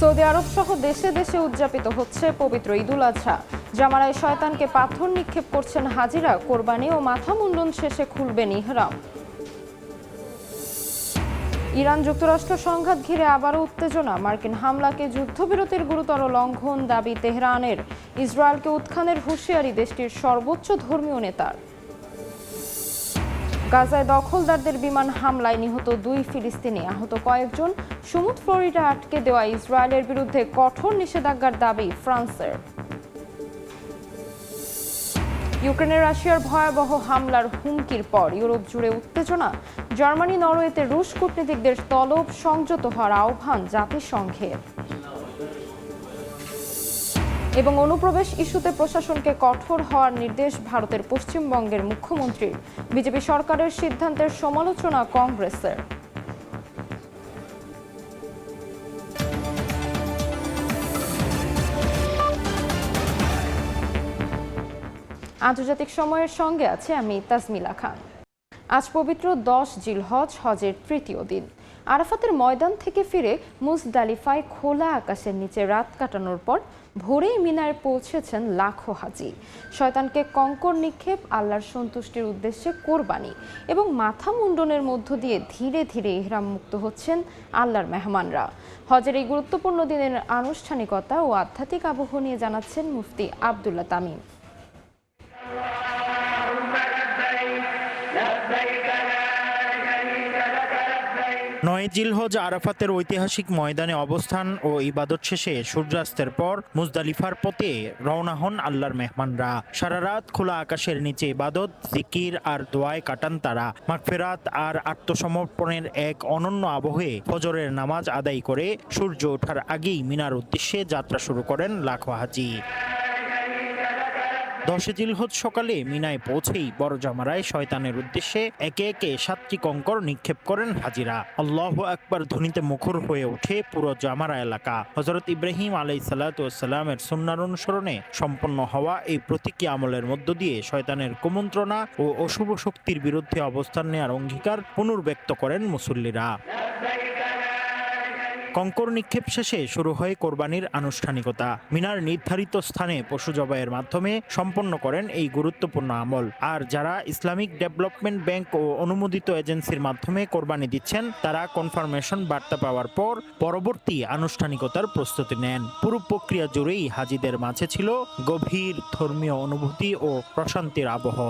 Saudi আরব সহ দেশে দেশে উদযাপিত হচ্ছে পবিত্র ঈদুল আজহা। জামারায় শয়তানকে পাথর নিক্ষেপ করছেন হাজিরা। কোরবানি ও মাথা মুন্ডন শেষে খুলবেন ইহরাম। ইরান যুক্তরাষ্ট্র সংঘাত ঘিরে আবারও উত্তেজনা। মার্কিন হামলাকে যুদ্ধবিরতির গুরুতর লঙ্ঘন দাবি তেহরানের। ইসরায়েলকে উৎখানের হুঁশিয়ারি দেশটির সর্বোচ্চ ধর্মীয় নেতার। গাজায় দখলদারদের বিমান হামলায় নিহত 2 ফিলিস্তিনি, আহত কয়েকজন। সমুদ্র ফ্লোরিডা আটকে দেওয়া ইসরায়েলের বিরুদ্ধে কঠোর নিষেধাজ্ঞার দাবি ফ্রান্সের। ইউক্রেনে রাশিয়ার ভয়াবহ হামলার হুমকির পর ইউরোপ জুড়ে উত্তেজনা। জার্মানি নরওয়েতে রুশ কূটনীতিকদের তলব সংযত হওয়ার আহ্বান জাতিসংঘের। এবং অনুপ্রবেশ ইস্যুতে প্রশাসনকে কঠোর হওয়ার নির্দেশ ভারতের পশ্চিমবঙ্গের মুখ্যমন্ত্রীর। বিজেপি সরকারের সিদ্ধান্তের সমালোচনা কংগ্রেসের। আন্তর্জাতিক সময়ের সঙ্গে আছে আমি তাসমিলা খান। আজ পবিত্র 10 জিলহজ, হজের তৃতীয় দিন। আরাফাতের ময়দান থেকে ফিরে মুজদালিফায় খোলা আকাশের নিচে রাত কাটানোর পর ভোরেই মিনায় পৌঁছেছেন লাখো হাজি। শয়তানকে কঙ্কর নিক্ষেপ, আল্লাহর সন্তুষ্টির উদ্দেশ্যে কোরবানি এবং মাথা মুন্ডনের মধ্য দিয়ে ধীরে ধীরে ইহরাম মুক্ত হচ্ছেন আল্লাহর মেহমানরা। হজের এই গুরুত্বপূর্ণ দিনের আনুষ্ঠানিকতা ও আধ্যাত্মিক আবহ নিয়ে জানাচ্ছেন মুফতি আব্দুল্লাহ তামিম। 9 জিলহজ আরাফাতের ঐতিহাসিক ময়দানে অবস্থান ও ইবাদত শেষে সূর্যাস্তের পর মুজদালিফার পথে রওনা হন আল্লাহর মেহমানরা। সারা রাত খোলা আকাশের নিচে ইবাদত, জিকির আর দোয়ায় কাটান তারা। মাগফিরাত আর আত্মসমর্পণের এক অনন্য আবহে ফজরের নামাজ আদায় করে সূর্য ওঠার আগেই মিনার উদ্দেশ্যে যাত্রা শুরু করেন লাখো হাজি। 10 জিলহজ সকালে মিনায় পৌঁছেই বড় জামারায় শয়তানের উদ্দেশ্যে একে একে 7টি কঙ্কর নিক্ষেপ করেন হাজিরা। আল্লাহু আকবার ধ্বনিতে মুখর হয়ে ওঠে পুরো জামারা এলাকা। হযরত ইব্রাহিম আলাইহিসসালাতু ওয়াসসালামের সুন্নাহর অনুসরণে সম্পন্ন হওয়া এই প্রতীকী আমলের মধ্য দিয়ে শয়তানের কুমন্ত্রণা ও অশুভ শক্তির বিরুদ্ধে অবস্থান নেওয়ার অঙ্গীকার পুনর্ব্যক্ত করেন মুসল্লিরা। কঙ্কর নিক্ষেপ শেষে শুরু হয় কোরবানির আনুষ্ঠানিকতা। মিনার নির্ধারিত স্থানে পশু জবাইয়ের মাধ্যমে সম্পন্ন করেন এই গুরুত্বপূর্ণ আমল। আর যারা ইসলামিক ডেভেলপমেন্ট ব্যাংক ও অনুমোদিত এজেন্সির মাধ্যমে কোরবানি দিচ্ছেন, তারা কনফার্মেশন বার্তা পাওয়ার পর পরবর্তী আনুষ্ঠানিকতার প্রস্তুতি নেন। পুরো প্রক্রিয়া জুড়েই হাজিদের মাঝে ছিল গভীর ধর্মীয় অনুভূতি ও প্রশান্তির আবহ।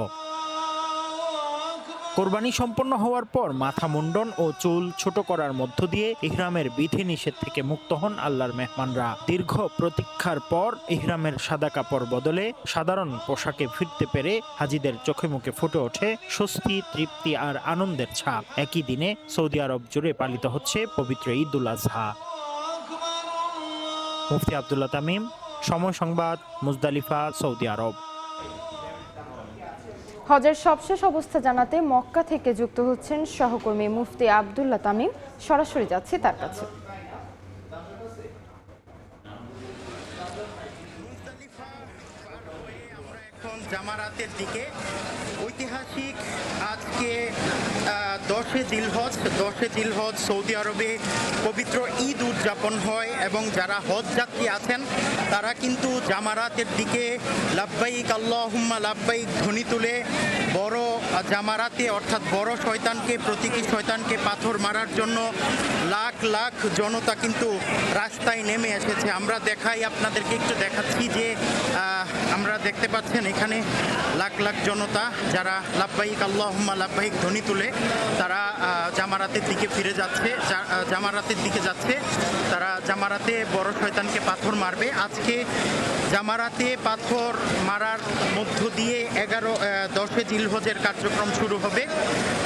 কোরবানি সম্পন্ন হওয়ার পর মাথা মুন্ডন ও চুল ছোট করার মধ্য দিয়ে ইহরামের বিধিনিষেধ থেকে মুক্ত হন আল্লাহর মেহমানরা। দীর্ঘ প্রতীক্ষার পর ইহরামের সাদা কাপড় বদলে সাধারণ পোশাকে ফিরতে পেরে হাজিদের চোখে মুখে ফুটে ওঠে স্বস্তি, তৃপ্তি আর আনন্দের ছাপ। একই দিনে সৌদি আরব জুড়ে পালিত হচ্ছে পবিত্র ঈদুল আজহা। মুফতি আব্দুল্লাহ তামিম, সময় সংবাদ, মুজদালিফা, সৌদি আরব। হজের সবশেষ অবস্থা জানাতে মক্কা থেকে যুক্ত হচ্ছেন সহকর্মী মুফতি আব্দুল্লাহ তামিম। সরাসরি যাচ্ছি তার কাছে। এখন জামারাতের দিকে ঐতিহাসিক আজকে 10 জিলহজ সৌদি আরবে পবিত্র ঈদ উদযাপন হয় এবং যারা হজ যাত্রী আছেন তারা কিন্তু জামারাতের দিকে লাব্বাইক আল্লাহুম্মা লাব্বাইক ধ্বনি তুলে বড় জামারাতে অর্থাৎ বড় শয়তানকে, প্রতীকী শয়তানকে পাথর মারার জন্য লাখ লাখ জনতা কিন্তু রাস্তায় নেমে এসেছে। আমরা আপনাদেরকে একটু দেখাচ্ছি যে আমরা দেখতে পাচ্ছেন এখানে লাখ লাখ জনতা যারা লাব্বাইক আল্লাহুম্মা লাব্বাইক ধ্বনি তুলে তারা জামারাতের দিকে যাচ্ছে। তারা জামারাতে বড় শয়তানকে পাথর মারবে। আজকে জামারাতে পাথর মারার মধ্য দিয়ে 10 জিলহজের কার্যক্রম শুরু হবে।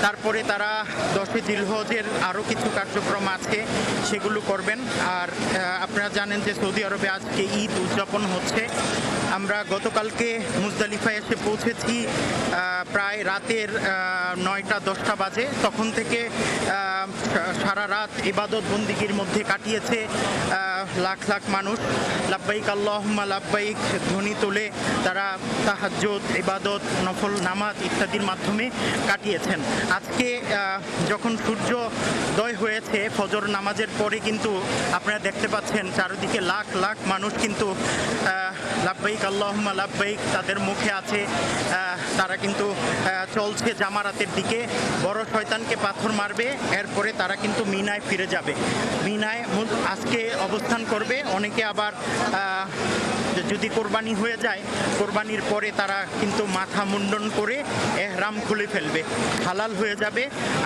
তারপরে তারা 10 জিলহজের আরও কিছু কার্যক্রম আছে সেগুলো করবেন। আর আপনারা জানেন যে সৌদি আরবে আজকে ঈদ উদযাপন হচ্ছে। আমরা গতকালকে মুজদালিফায় এসে পৌঁছেছি প্রায় রাতের 9টা-10টা বাজে, তখন থেকে সারা রাত ইবাদত বন্দিগির মধ্যে কাটিয়েছে লাখ লাখ মানুষ। লাব্বাইক আল্লাহুম্মা লাব্বাইক ধ্বনি তুলে তারা তাহাজ্জুদ, ইবাদত, নফল নামাজ ইত্যাদির মাধ্যমে কাটিয়েছেন। আজকে যখন সূর্যোদয় হয়েছে ফজর নামাজের পরে কিন্তু আপনারা দেখতে পাচ্ছেন চারিদিকে লাখ লাখ মানুষ কিন্তু লাব্বাইক আল্লাহুম্মা লাব্বাইক তাদের মুখে আছে। তারা কিন্তু চলছে জামারাতের দিকে। বড় শয়তানকে পাথর মারবে, এরপরে তারা কিন্তু মিনায় ফিরে যাবে। মিনায় আজকে অবস্থান করবে। অনেকে আবার যদি কোরবানি হয়ে যায়, কোরবানির পরে তারা কিন্তু মাথা মুন্ডন করে এহরাম খুলে ফেলবে, হালাল হয়ে যাবে।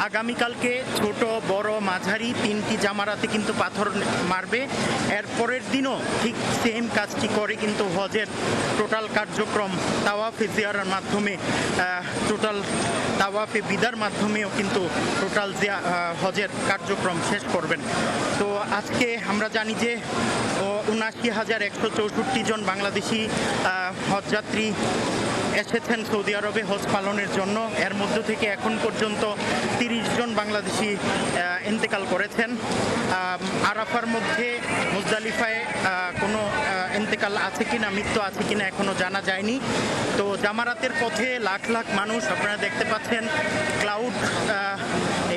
আগামীকালকে ছোট বড় মাঝারি 3টি জামারাতে কিন্তু পাথর মারবে। এরপরের দিনও ঠিক সেম কাজটি করে কিন্তু হজের টোটাল কার্যক্রম তাওয়াফে জিয়ারার মাধ্যমে, টোটাল তাওয়াফে বিদার মাধ্যমেও কিন্তু টোটাল হজের কার্যক্রম শেষ করবেন। তো আজকে আমরা জানি যে ৭৯,১৬৪ জন বাংলাদেশি হজযাত্রী এসেছেন সৌদি আরবে হজ পালনের জন্য। এর মধ্য থেকে এখন পর্যন্ত 30 জন বাংলাদেশি ইন্তেকাল করেছেন। আরাফার মধ্যে মুজদালিফায় কোনো ইন্তেকাল আছে কিনা, মৃত্যু আছে কিনা এখনও জানা যায়নি। তো জামারাতের পথে লাখ লাখ মানুষ আপনারা দেখতে পাচ্ছেন। ক্লাউড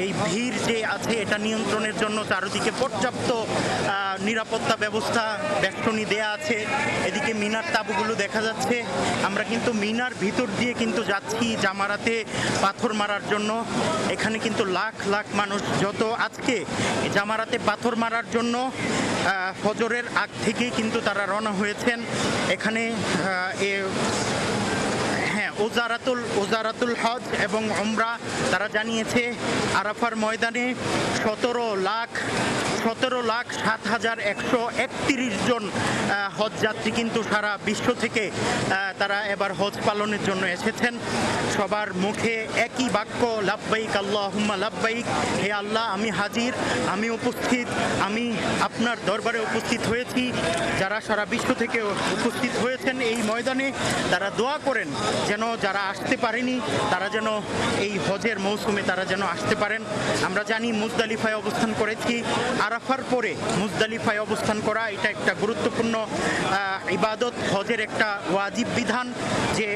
এই ভিড় যে আছে এটা নিয়ন্ত্রণের জন্য চারদিকে পর্যাপ্ত নিরাপত্তা ব্যবস্থা বেষ্টনী দেয়া আছে। এদিকে মিনার তাঁবুগুলো দেখা যাচ্ছে। আমরা কিন্তু মিনার ভিতর দিয়ে কিন্তু যাচ্ছি জামারাতে পাথর মারার জন্য। এখানে কিন্তু লাখ লাখ মানুষ যত আজকে জামারাতে পাথর মারার জন্য ফজরের আগ থেকেই কিন্তু তারা রওনা হয়েছেন। এখানে ওজারাতুল হজ এবং উমরা তারা জানিয়েছে আরাফার ময়দানে 17,07,131 জন হজযাত্রী কিন্তু সারা বিশ্ব থেকে তারা এবার হজ পালনের জন্য এসেছেন। সবার মুখে একই বাক্য, লাব্বাইক আল্লাহুম্মা লাব্বাইক, হে আল্লাহ আমি হাজির, আমি উপস্থিত, আমি আপনার দরবারে উপস্থিত হয়েছি। যারা সারা বিশ্ব থেকে উপস্থিত হয়েছেন এই ময়দানে তারা দোয়া করেন যেন যারা আসতে পারেনি তারা যেন এই হজের মৌসুমে তারা যেন আসতে পারেন। আমরা জানি মুজদালিফায় অবস্থান করেছি। আরাফার পরে মুজদালিফায় অবস্থান করা এটা একটা গুরুত্বপূর্ণ ইবাদত, হজের একটা ওয়াজিব বিধান যে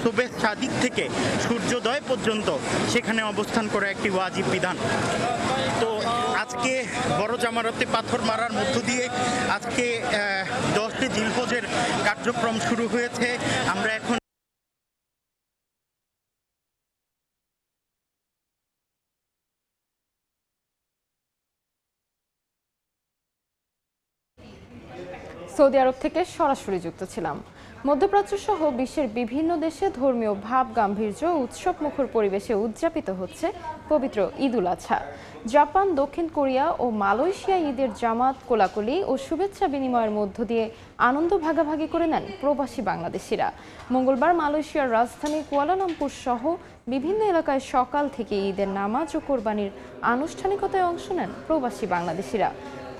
শুভেচ্ছা দিক থেকে সূর্যোদয় পর্যন্ত সেখানে অবস্থান করা একটি ওয়াজিব বিধান। তো আজকে বড় জামারাতে পাথর মারার মধ্য দিয়ে আজকে 10 জিলহজের কার্যক্রম শুরু হয়েছে। আমরা এখন সৌদি আরব থেকে সরাসরি যুক্ত ছিলাম। মধ্যপ্রাচ্য সহ বিশ্বের বিভিন্ন দেশে ধর্মীয় ভাব গাম্ভীর্য উৎসব মুখর পরিবেশে উদযাপিত হচ্ছে পবিত্র ঈদ উল আজহা। জাপান, দক্ষিণ কোরিয়া ও মালয়েশিয়া ঈদের জামাত, কোলাকুলি ও শুভেচ্ছা বিনিময়ের মধ্য দিয়ে আনন্দ ভাগাভাগি করে নেন প্রবাসী বাংলাদেশিরা। মঙ্গলবার মালয়েশিয়ার রাজধানী কুয়ালালামপুর সহ বিভিন্ন এলাকায় সকাল থেকে ঈদের নামাজ ও কোরবানির আনুষ্ঠানিকতায় অংশ নেন প্রবাসী বাংলাদেশিরা।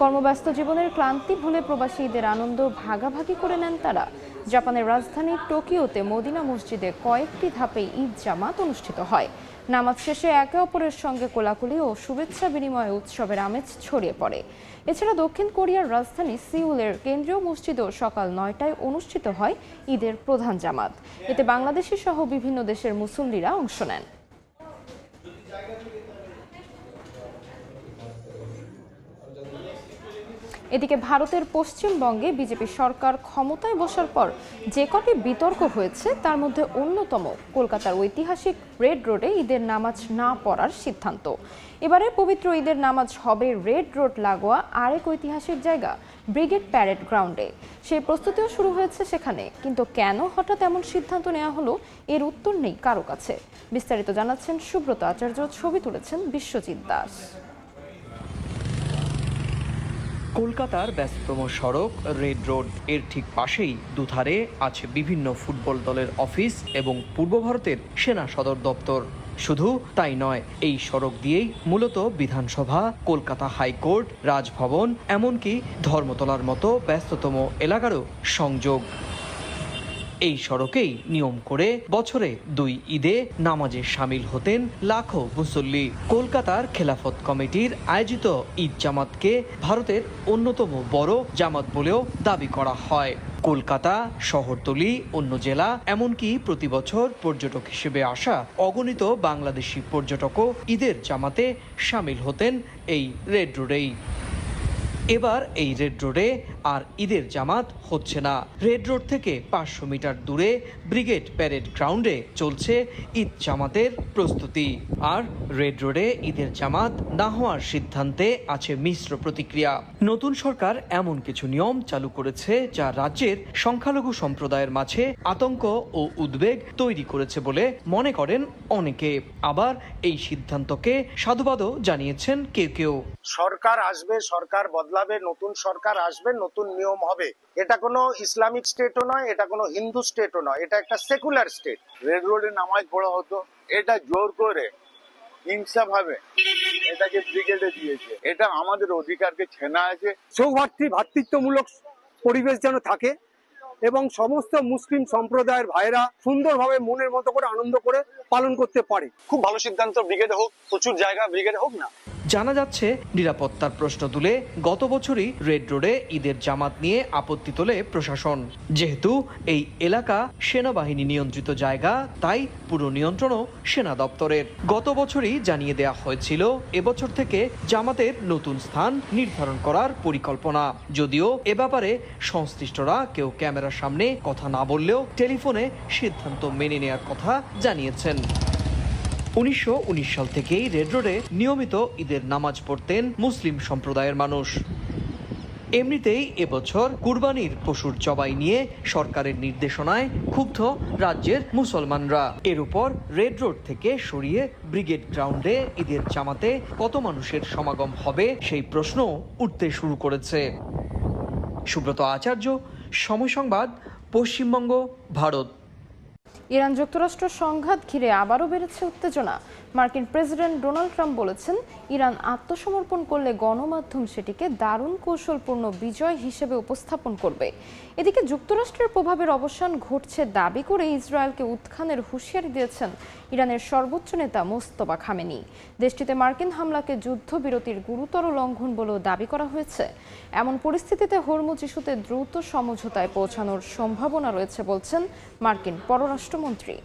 কর্মব্যস্ত জীবনের ক্লান্তি ভুলে প্রবাসী ঈদের আনন্দ ভাগাভাগি করে নেন তারা। জাপানের রাজধানী টোকিওতে মদিনা মসজিদে কয়েকটি ধাপে ঈদ জামাত অনুষ্ঠিত হয়। নামাজ শেষে একে অপরের সঙ্গে কোলাকুলি ও শুভেচ্ছা বিনিময় উৎসবের আমেজ ছড়িয়ে পড়ে। এছাড়া দক্ষিণ কোরিয়ার রাজধানী সিউলের কেন্দ্রীয় মসজিদেও সকাল 9টায় অনুষ্ঠিত হয় ঈদের প্রধান জামাত। এতে বাংলাদেশি সহ বিভিন্ন দেশের মুসল্লিরা অংশ নেন। এদিকে ভারতের পশ্চিমবঙ্গে বিজেপি সরকার ক্ষমতায় বসার পর যে কটি বিতর্ক হয়েছে তার মধ্যে অন্যতম কলকাতার ঐতিহাসিক রেড রোডে ঈদের নামাজ না পড়ার সিদ্ধান্ত। এবারে পবিত্র ঈদের নামাজ হবে রেড রোড লাগোয়া আরেক ঐতিহাসিক জায়গা ব্রিগেড প্যারেড গ্রাউন্ডে। সেই প্রস্তুতিও শুরু হয়েছে সেখানে। কিন্তু কেন হঠাৎ এমন সিদ্ধান্ত নেওয়া হলো এর উত্তর নেই কারো কাছে। বিস্তারিত জানাচ্ছেন সুব্রত আচার্য, ছবি তুলেছেন বিশ্বজিৎ দাস। কলকাতার ব্যস্ততম সড়ক রেড রোড, এর ঠিক পাশেই দুধারে আছে বিভিন্ন ফুটবল দলের অফিস এবং পূর্ব ভারতের সেনা সদর দপ্তর। শুধু তাই নয়, এই সড়ক দিয়েই মূলত বিধানসভা, কলকাতা হাইকোর্ট, রাজভবন, এমনকি ধর্মতলার মতো ব্যস্ততম এলাকারও সংযোগ। এই সড়কেই নিয়ম করে বছরে 2 ঈদে নামাজে শামিল হতেন লাখো মুসল্লি। কলকাতার খেলাফত কমিটির আয়োজিত ঈদ জামাতকে ভারতের অন্যতম বড় জামাত বলেও দাবি করা হয়। কলকাতা, শহরতলি, অন্য জেলা এমনকি প্রতি বছর পর্যটক হিসেবে আসা অগণিত বাংলাদেশি পর্যটকও ঈদের জামাতে শামিল হতেন এই রেড রোডেই। এবার এই রেড রোডে আর ঈদের জামাত হচ্ছে না। রেড রোড থেকে 500 মিটার দূরে ব্রিগেড প্যারেড গ্রাউন্ডে চলছে ঈদ জামাতের প্রস্তুতি। আর রেড রোডে ঈদের জামাত না হওয়ার সিদ্ধান্তে আছে মিশ্র প্রতিক্রিয়া। নতুন সরকার এমন কিছু নিয়ম চালু করেছে যা রাজ্যের সংখ্যালঘু সম্প্রদায়ের মাঝে আতঙ্ক ও উদ্বেগ তৈরি করেছে বলে মনে করেন অনেকে। আবার এই সিদ্ধান্তকে সাধুবাদও জানিয়েছেন কেউ কেউ। সরকার আসবে, সরকার বদলাবে, নতুন সরকার আসবে, নতুন নিয়ম হবে। এটা কোনো ইসলামিক স্টেটও নয়, এটা কোনো হিন্দু স্টেটও নয়, এটা একটা সেকুলার স্টেট। রেড রোডে নামাজ পড়া হতো, এটা জোর করে হিংসা ভাবে এটাকে ব্রিগেডে দিয়েছে। এটা আমাদের অধিকারকে ছেনা আছে। ভ্রাতৃত্বমূলক পরিবেশ যেন থাকে এবং সমস্ত মুসলিম সম্প্রদায়ের ভাইরা সুন্দরভাবে মনের মতো করে আনন্দ করে পালন করতে পারে। খুব ভালো সিদ্ধান্ত, ব্রিগেডে হোক, প্রচুর জায়গা ব্রিগেডে হোক না। জানা যাচ্ছে নিরাপত্তার প্রশ্ন তুলে গত বছরই রেড রোডে ঈদের জামাত নিয়ে আপত্তি তোলে প্রশাসন। যেহেতু এই এলাকা সেনাবাহিনী নিয়ন্ত্রিত জায়গা, তাই পুরো নিয়ন্ত্রণও সেনা দপ্তরের। গত বছরই জানিয়ে দেওয়া হয়েছিল এবছর থেকে জামাতের নতুন স্থান নির্ধারণ করার পরিকল্পনা। যদিও এ ব্যাপারে সংশ্লিষ্টরা কেউ ক্যামেরার সামনে কথা না বললেও টেলিফোনে সিদ্ধান্ত মেনে নেওয়ার কথা জানিয়েছেন। 1919 সাল থেকেই রেড রোডে নিয়মিত ঈদের নামাজ পড়তেন মুসলিম সম্প্রদায়ের মানুষ। এমনিতেই এবছর কুরবানির পশুর জবাই নিয়ে সরকারের নির্দেশনায় ক্ষুব্ধ রাজ্যের মুসলমানরা। এর উপর রেড রোড থেকে সরিয়ে ব্রিগেড গ্রাউন্ডে ঈদের জামাতে কত মানুষের সমাগম হবে সেই প্রশ্ন উঠতে শুরু করেছে। সুব্রত আচার্য, সময় সংবাদ, পশ্চিমবঙ্গ, ভারত। ইরান যুক্তরাষ্ট্র সংঘাত ঘিরে আবারও বেড়েছে উত্তেজনা। মার্কিন প্রেসিডেন্ট ডোনাল্ড ট্রাম্প বলেছেন, ইরান আত্মসমর্পণ করলে গণমাধ্যম সেটিকে দারুণ কৌশলপূর্ণ বিজয় হিসেবে উপস্থাপন করবে। এদিকে যুক্তরাষ্ট্রের প্রভাবের অবসান ঘটছে দাবি করে ইসরায়েলকে উৎখানের হুঁশিয়ারি দিয়েছেন ইরানের সর্বোচ্চ নেতা মোস্তফা খামেনি। দেশটিতে মার্কিন হামলাকে যুদ্ধবিরতির গুরুতর লঙ্ঘন বলেও দাবি করা হয়েছে। এমন পরিস্থিতিতে হরমুজ ইস্যুতে দ্রুত সমঝোতায় পৌঁছানোর সম্ভাবনা রয়েছে বলছেন মার্কিন পররাষ্ট্রমন্ত্রী।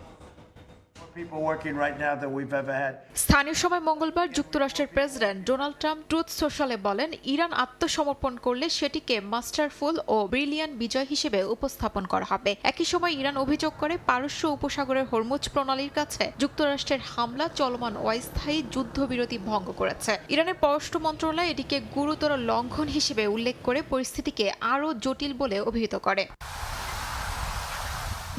স্থানীয় সময় মঙ্গলবার যুক্তরাষ্ট্রের প্রেসিডেন্ট ডোনাল্ড ট্রাম্প ট্রুথ সোশ্যালে বলেন, ইরান আত্মসমর্পণ করলে সেটিকে মাস্টারফুল ও ব্রিলিয়ান্ট বিজয় হিসেবে উপস্থাপন করা হবে। একই সময় ইরান অভিযোগ করে পারস্য উপসাগরের হরমুজ প্রণালীর কাছে যুক্তরাষ্ট্রের হামলা চলমান অস্থায়ী যুদ্ধবিরতি ভঙ্গ করেছে। ইরানের পররাষ্ট্র মন্ত্রণালয় এটিকে গুরুতর লঙ্ঘন হিসেবে উল্লেখ করে পরিস্থিতিকে আরও জটিল বলে অভিহিত করে।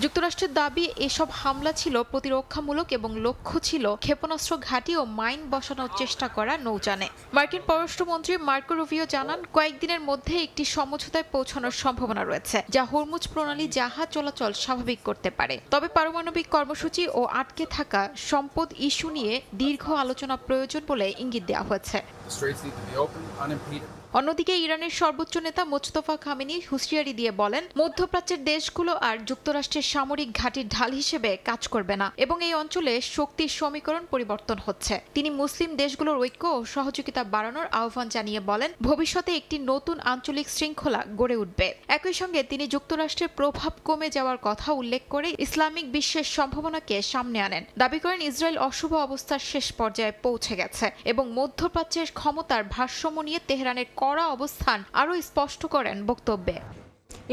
যুক্তরাষ্ট্রের দাবি, এসব হামলা ছিল প্রতিরক্ষামূলক এবং লক্ষ্য ছিল ক্ষেপণাস্ত্র ঘাঁটি ও মাইন বসানোর চেষ্টা করা নৌযানে। মার্কিন পররাষ্ট্রমন্ত্রী মার্কো রুবিও জানান, কয়েকদিনের মধ্যে একটি সমঝোতায় পৌঁছানোর সম্ভাবনা রয়েছে, যা হরমুজ প্রণালী জাহাজ চলাচল স্বাভাবিক করতে পারে। তবে পারমাণবিক কর্মসূচি ও আটকে থাকা সম্পদ ইস্যু নিয়ে দীর্ঘ আলোচনা প্রয়োজন বলে ইঙ্গিত দেওয়া হয়েছে। অন্যদিকে ইরানের সর্বোচ্চ নেতা মোস্তফা খামেনি হুঁশিয়ারি দিয়ে বলেন, মধ্যপ্রাচ্যের দেশগুলো আর যুক্তরাষ্ট্রের সামরিক ঘাঁটির ঢাল হিসেবে কাজ করবে না এবং এই অঞ্চলে শক্তির সমীকরণ পরিবর্তন হচ্ছে। তিনি মুসলিম দেশগুলোর ঐক্য ও সহযোগিতা বাড়ানোর আহ্বান জানিয়ে বলেন, ভবিষ্যতে একটি নতুন আঞ্চলিক শৃঙ্খলা গড়ে উঠবে। একই সঙ্গে তিনি যুক্তরাষ্ট্রের প্রভাব কমে যাওয়ার কথা উল্লেখ করে ইসলামিক বিশ্বের সম্ভাবনাকে সামনে আনেন। দাবি করেন, ইসরায়েল অশুভ অবস্থার শেষ পর্যায়ে পৌঁছে গেছে এবং মধ্যপ্রাচ্যের ক্ষমতার ভারসাম্য নিয়ে তেহরানের কড়া অবস্থান আরও স্পষ্ট করেন বক্তব্যে।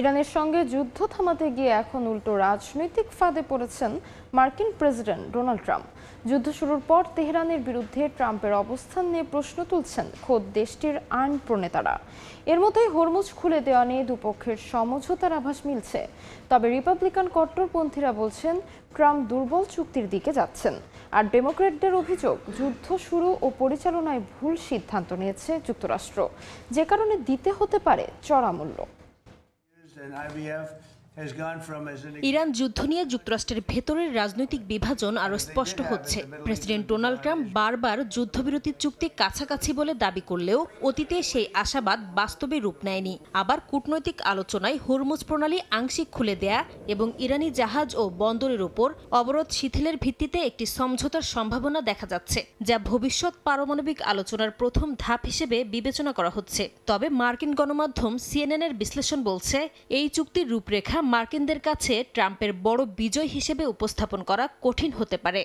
ইরানের সঙ্গে যুদ্ধ থামাতে গিয়ে এখন উল্টো রাজনৈতিক ফাঁদে পড়েছেন মার্কিন প্রেসিডেন্ট ডোনাল্ড ট্রাম্প। যুদ্ধ শুরুর পর তেহরানের বিরুদ্ধে ট্রাম্পের অবস্থান নিয়ে প্রশ্ন তুলছেন খোদ দেশটির আইন প্রণেতারা। এর মধ্যেই হরমুজ খুলে দেওয়া নিয়ে দুপক্ষের সমঝোতার আভাস মিলছে। তবে রিপাবলিকান কট্টরপন্থীরা বলছেন, ট্রাম্প দুর্বল চুক্তির দিকে যাচ্ছেন। আর ডেমোক্র্যাটদের অভিযোগ, যুদ্ধ শুরু ও পরিচালনায় ভুল সিদ্ধান্ত নিয়েছে যুক্তরাষ্ট্র, যে কারণে দিতে হতে পারে চড়া মূল্য। ইরান যুদ্ধ নিয়ে যুক্তরাষ্ট্রের ভেতরের রাজনৈতিক বিভাজন আরও স্পষ্ট হচ্ছে। প্রেসিডেন্ট ডোনাল্ড ট্রাম্প বারবার যুদ্ধবিরতি চুক্তি কাছাকাছি বলে দাবি করলেও অতীতে সেই আশাবাদ বাস্তবে রূপ নেয়নি। আবার কূটনৈতিক আলোচনায় হরমুজ প্রণালী আংশিক খুলে দেয়া এবং ইরানি জাহাজ ও বন্দরের উপর অবরোধ শিথিলের ভিত্তিতে একটি সমঝোতার সম্ভাবনা দেখা যাচ্ছে, যা ভবিষ্যৎ পারমাণবিক আলোচনার প্রথম ধাপ হিসেবে বিবেচনা করা হচ্ছে। তবে মার্কিন গণমাধ্যম সিএনএন-এর বিশ্লেষণ বলছে, এই চুক্তির রূপরেখা মার্কিনদের কাছে ট্রাম্পের বড় বিজয় হিসেবে উপস্থাপন করা কঠিন হতে পারে।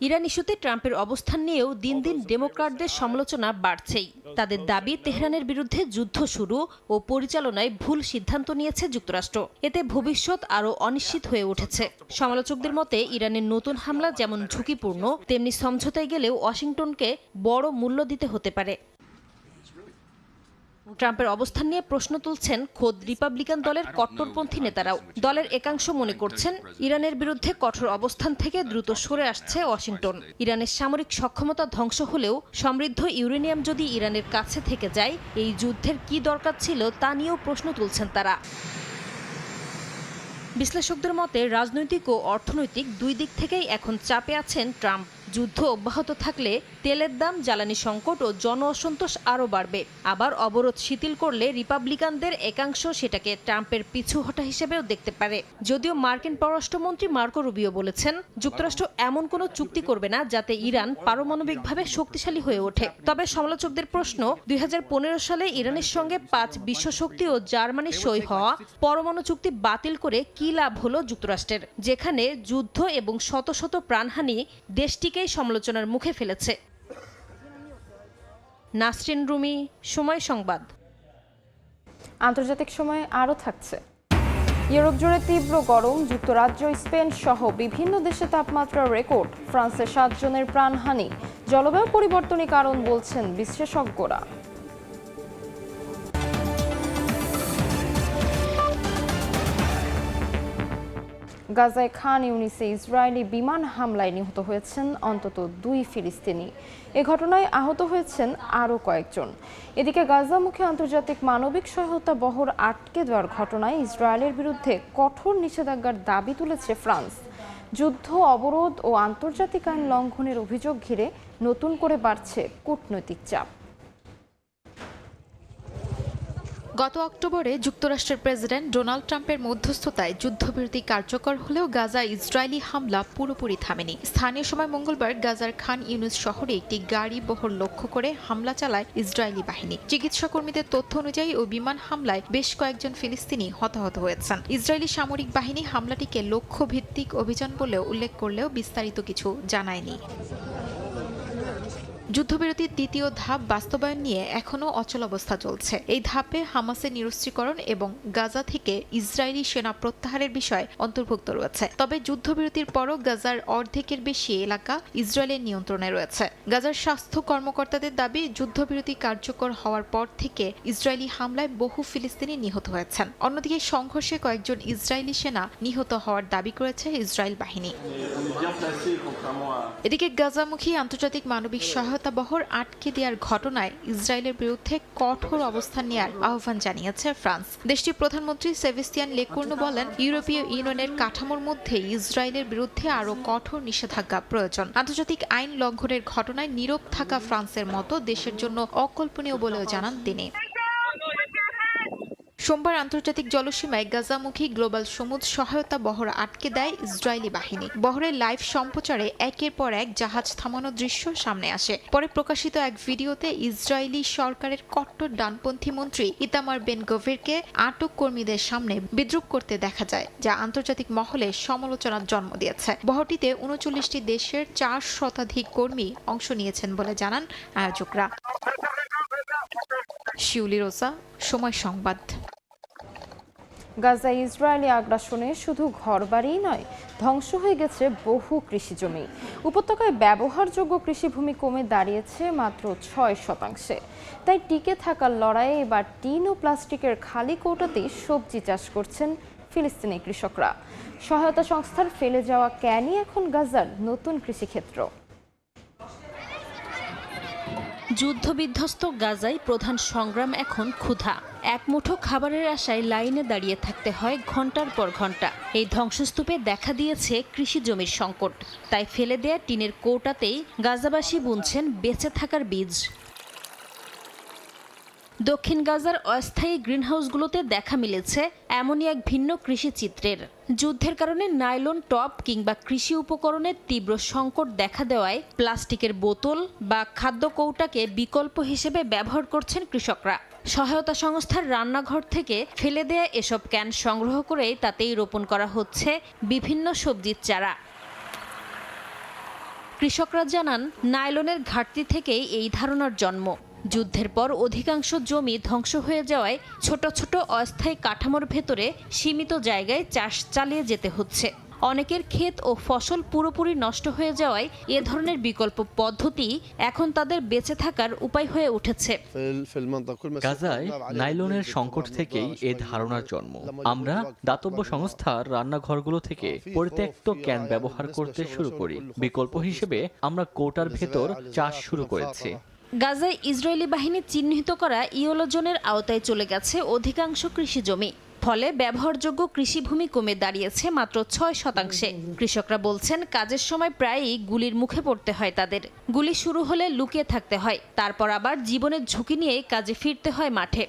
ইরান ইস্যুতে ট্রাম্পের অবস্থান নিয়েও দিন দিন ডেমোক্র্যাটদের সমালোচনা বাড়ছেই। তাদের দাবি, তেহরানের বিরুদ্ধে যুদ্ধ শুরু ও পরিচালনায় ভুল সিদ্ধান্ত নিয়েছে যুক্তরাষ্ট্র। এতে ভবিষ্যৎ আরও অনিশ্চিত হয়ে উঠেছে। সমালোচকদের মতে, ইরানের নতুন হামলা যেমন ঝুঁকিপূর্ণ, তেমনি সমঝোতায় গেলেও ওয়াশিংটনকে বড় মূল্য দিতে হতে পারে। ট্রাম্পের অবস্থান নিয়ে প্রশ্ন তুলছেন খোদ রিপাবলিকান দলের কট্টরপন্থী নেতারাও। দলের একাংশ মনে করছেন, ইরানের বিরুদ্ধে কঠোর অবস্থান থেকে দ্রুত সরে আসছে ওয়াশিংটন। ইরানের সামরিক সক্ষমতা ধ্বংস হলেও সমৃদ্ধ ইউরেনিয়াম যদি ইরানের কাছে থেকে যায়, এই যুদ্ধের কি দরকার ছিল তা নিয়েও প্রশ্ন তুলছেন তারা। বিশ্লেষকদের মতে, রাজনৈতিক ও অর্থনৈতিক দুই দিক থেকেই এখন চাপে আছেন ট্রাম্প। যুদ্ধ অব্যাহত থাকলে তেলের দাম, জ্বালানি সংকট ও জন অসন্তোষ আরও বাড়বে। আবার অবরোধ শিথিল করলে রিপাবলিকানদের একাংশ সেটাকে ট্রাম্পের পিছু হটা হিসেবেও দেখতে পারে। যদিও মার্কিন পররাষ্ট্রমন্ত্রী মার্কো রুবিও বলেছেন, যুক্তরাষ্ট্র এমন কোনো চুক্তি করবে না যাতে ইরান পারমাণবিকভাবে শক্তিশালী হয়ে ওঠে। তবে সমালোচকদের প্রশ্ন, 2015 সালে ইরানের সঙ্গে 5 বিশ্বশক্তি ও জার্মানির সই হওয়া পরমাণু চুক্তি বাতিল করে কি লাভ হলো যুক্তরাষ্ট্রের, যেখানে যুদ্ধ এবং শত শত প্রাণহানি দেশটিকেই সমালোচনার মুখে ফেলেছে। নাসরিন রুমি, সময় সংবাদ। আন্তর্জাতিক সময়ে আরও থাকছে। ইউরোপ জুড়ে তীব্র গরম, যুক্তরাজ্য, স্পেন সহ বিভিন্ন দেশে তাপমাত্রার রেকর্ড, ফ্রান্সে 7 জনের প্রাণহানি। জলবায়ু পরিবর্তনই কারণ বলছেন বিশেষজ্ঞরা। গাজায় খান ইউনিসে ইসরায়েলি বিমান হামলায় নিহত হয়েছেন অন্তত 2 ফিলিস্তিনি। এ ঘটনায় আহত হয়েছেন আরও কয়েকজন। এদিকে গাজামুখী আন্তর্জাতিক মানবিক সহায়তা বহর আটকে দেওয়ার ঘটনায় ইসরায়েলের বিরুদ্ধে কঠোর নিষেধাজ্ঞার দাবি তুলেছে ফ্রান্স। যুদ্ধ, অবরোধ ও আন্তর্জাতিক আইন লঙ্ঘনের অভিযোগ ঘিরে নতুন করে বাড়ছে কূটনৈতিক চাপ। গত অক্টোবরে যুক্তরাষ্ট্রের প্রেসিডেন্ট ডোনাল্ড ট্রাম্পের মধ্যস্থতায় যুদ্ধবিরতি কার্যকর হলেও গাজা ইসরায়েলি হামলা পুরোপুরি থামেনি। স্থানীয় সময় মঙ্গলবার গাজার খান ইউনুস শহরে একটি গাড়ি বহর লক্ষ্য করে হামলা চালায় ইসরায়েলি বাহিনী। চিকিৎসা কর্মীদের তথ্য অনুযায়ী ওই বিমান হামলায় বেশ কয়েকজন ফিলিস্তিনি হতাহত হয়েছেন। ইসরায়েলি সামরিক বাহিনী হামলাটিকে লক্ষ্যভিত্তিক অভিযান বলেও উল্লেখ করলেও বিস্তারিত কিছু জানায়নি। যুদ্ধবিরতির দ্বিতীয় ধাপ বাস্তবায়ন নিয়ে এখনও অচলাবস্থা চলছে। এই ধাপে হামাসের নিরস্ত্রীকরণ এবং গাজা থেকে ইসরায়েলি সেনা প্রত্যাহারের বিষয় অন্তর্ভুক্ত রয়েছে। তবে যুদ্ধবিরতির পরও গাজার অর্ধেকের বেশি এলাকা ইসরায়েলের নিয়ন্ত্রণে রয়েছে। গাজার স্বাস্থ্য কর্মকর্তাদের দাবি, যুদ্ধবিরতি কার্যকর হওয়ার পর থেকে ইসরায়েলি হামলায় বহু ফিলিস্তিনি নিহত হয়েছেন। অন্যদিকে সংঘর্ষে কয়েকজন ইসরায়েলি সেনা নিহত হওয়ার দাবি করেছে ইসরায়েল বাহিনী। এদিকে গাজামুখী আন্তর্জাতিক মানবিক সহায়তা বহর আটকে দেওয়ার ঘটনায় ইসরায়েলের বিরুদ্ধে কঠোর অবস্থান নেওয়ার আহ্বান জানিয়েছে ফ্রান্স। দেশটির প্রধানমন্ত্রী সেবাস্টিয়ান লেকুর্নু বলেন, ইউরোপীয় ইউনিয়নের কাঠামোর মধ্যে ইসরায়েলের বিরুদ্ধে আরও কঠোর নিষেধাজ্ঞা প্রয়োজন। আন্তর্জাতিক আইন লঙ্ঘনের ঘটনায় নীরব থাকা ফ্রান্সের মতো দেশের জন্য অকল্পনীয় বলেও জানান তিনি। সোমবার আন্তর্জাতিক জলসীমায় গাজামুখী গ্লোবাল সমুদ সহায়তা বহর আটকে দেয় ইসরায়েলি বাহিনী। বহরের লাইভ সম্প্রচারে একের পর এক জাহাজ থামানোর দৃশ্য সামনে আসে। পরে প্রকাশিত এক ভিডিওতে ইসরায়েলি সরকারের কট্টর ডানপন্থী মন্ত্রী ইতামার বেন গভিরকে আটক কর্মীদের সামনে বিদ্রূপ করতে দেখা যায়, যা আন্তর্জাতিক মহলে সমালোচনার জন্ম দিয়েছে। বহরটিতে 39টি দেশের 4 শতাধিক কর্মী অংশ নিয়েছেন বলে জানান আয়োজকরা। শিউলি রোজা, সময় সংবাদ। গাজায় ইসরায়েলি আগ্রাসনে শুধু ঘরবাড়িই নয়, ধ্বংস হয়ে গেছে বহু কৃষিজমি। উপত্যকায় ব্যবহারযোগ্য কৃষিভূমি কমে দাঁড়িয়েছে মাত্র 6%। তাই টিকে থাকার লড়াইয়ে এবার টিন ও প্লাস্টিকের খালি কৌটাতেই সবজি চাষ করছেন ফিলিস্তিনি কৃষকরা। সহায়তা সংস্থার ফেলে যাওয়া ক্যানই এখন গাজার নতুন কৃষিক্ষেত্র। যুদ্ধবিধ্বস্ত গাজায় প্রধান সংগ্রাম এখন ক্ষুধা। এক মুঠো খাবারের আশায় লাইনে দাঁড়িয়ে থাকতে হয় ঘন্টার পর ঘন্টা। এই ধ্বংসস্তূপে দেখা দিয়েছে কৃষি জমির সংকট, তাই ফেলে দেয়া টিনের কৌটাতেই গাজাবাসী বুনছেন বেঁচে থাকার বীজ। দক্ষিণ গাজার অস্থায়ী গ্রিনহাউসগুলোতে দেখা মিলেছে এমনই এক ভিন্ন কৃষি চিত্রের। যুদ্ধের কারণে নাইলন টপ কিংবা কৃষি উপকরণের তীব্র সংকট দেখা দেওয়ায় প্লাস্টিকের বোতল বা খাদ্য কৌটাকে বিকল্প হিসেবে ব্যবহার করছেন কৃষকরা। সহায়তা সংস্থার রান্নাঘর থেকে ফেলে দেয়া এসব ক্যান সংগ্রহ করে তাতেই রোপণ করা হচ্ছে বিভিন্ন সবজির চারা। কৃষকরা জানান, নাইলনের ঘাটতি থেকেই এই ধারণার জন্ম। যুদ্ধের পর অধিকাংশ জমি ধ্বংস হয়ে যাওয়ায় ছোট ছোট অস্থায়ী কাঠামোর ভেতরে সীমিত জায়গায় চাষ চালিয়ে যেতে হচ্ছে। অনেকের ক্ষেত ও ফসল পুরোপুরি নষ্ট হয়ে যাওয়ায় এ ধরনের বিকল্প পদ্ধতি এখন তাদের বেঁচে থাকার উপায় হয়ে উঠেছে। গাজায় নাইলনের সংকট থেকেই এ ধারণার জন্ম। আমরা দাতব্য সংস্থার রান্নাঘরগুলো থেকে পরিত্যক্ত ক্যান ব্যবহার করতে শুরু করি। বিকল্প হিসেবে আমরা কোটার ভেতর চাষ শুরু করেছি। গাজায় ইসরায়েলি বাহিনী চিহ্নিত করা ইয়েলো জোনের আওতায় চলে গেছে অধিকাংশ কৃষি জমি। ফলে ব্যবহারযোগ্য কৃষিভূমি কমে দাঁড়িয়েছে মাত্র 6%। কৃষকরা বলছেন, কাজের সময় প্রায়ই গুলির মুখে পড়তে হয় তাদের। গুলি শুরু হলে লুকিয়ে থাকতে হয়, তারপর আবার জীবনের ঝুঁকি নিয়ে কাজে ফিরতে হয় মাঠে।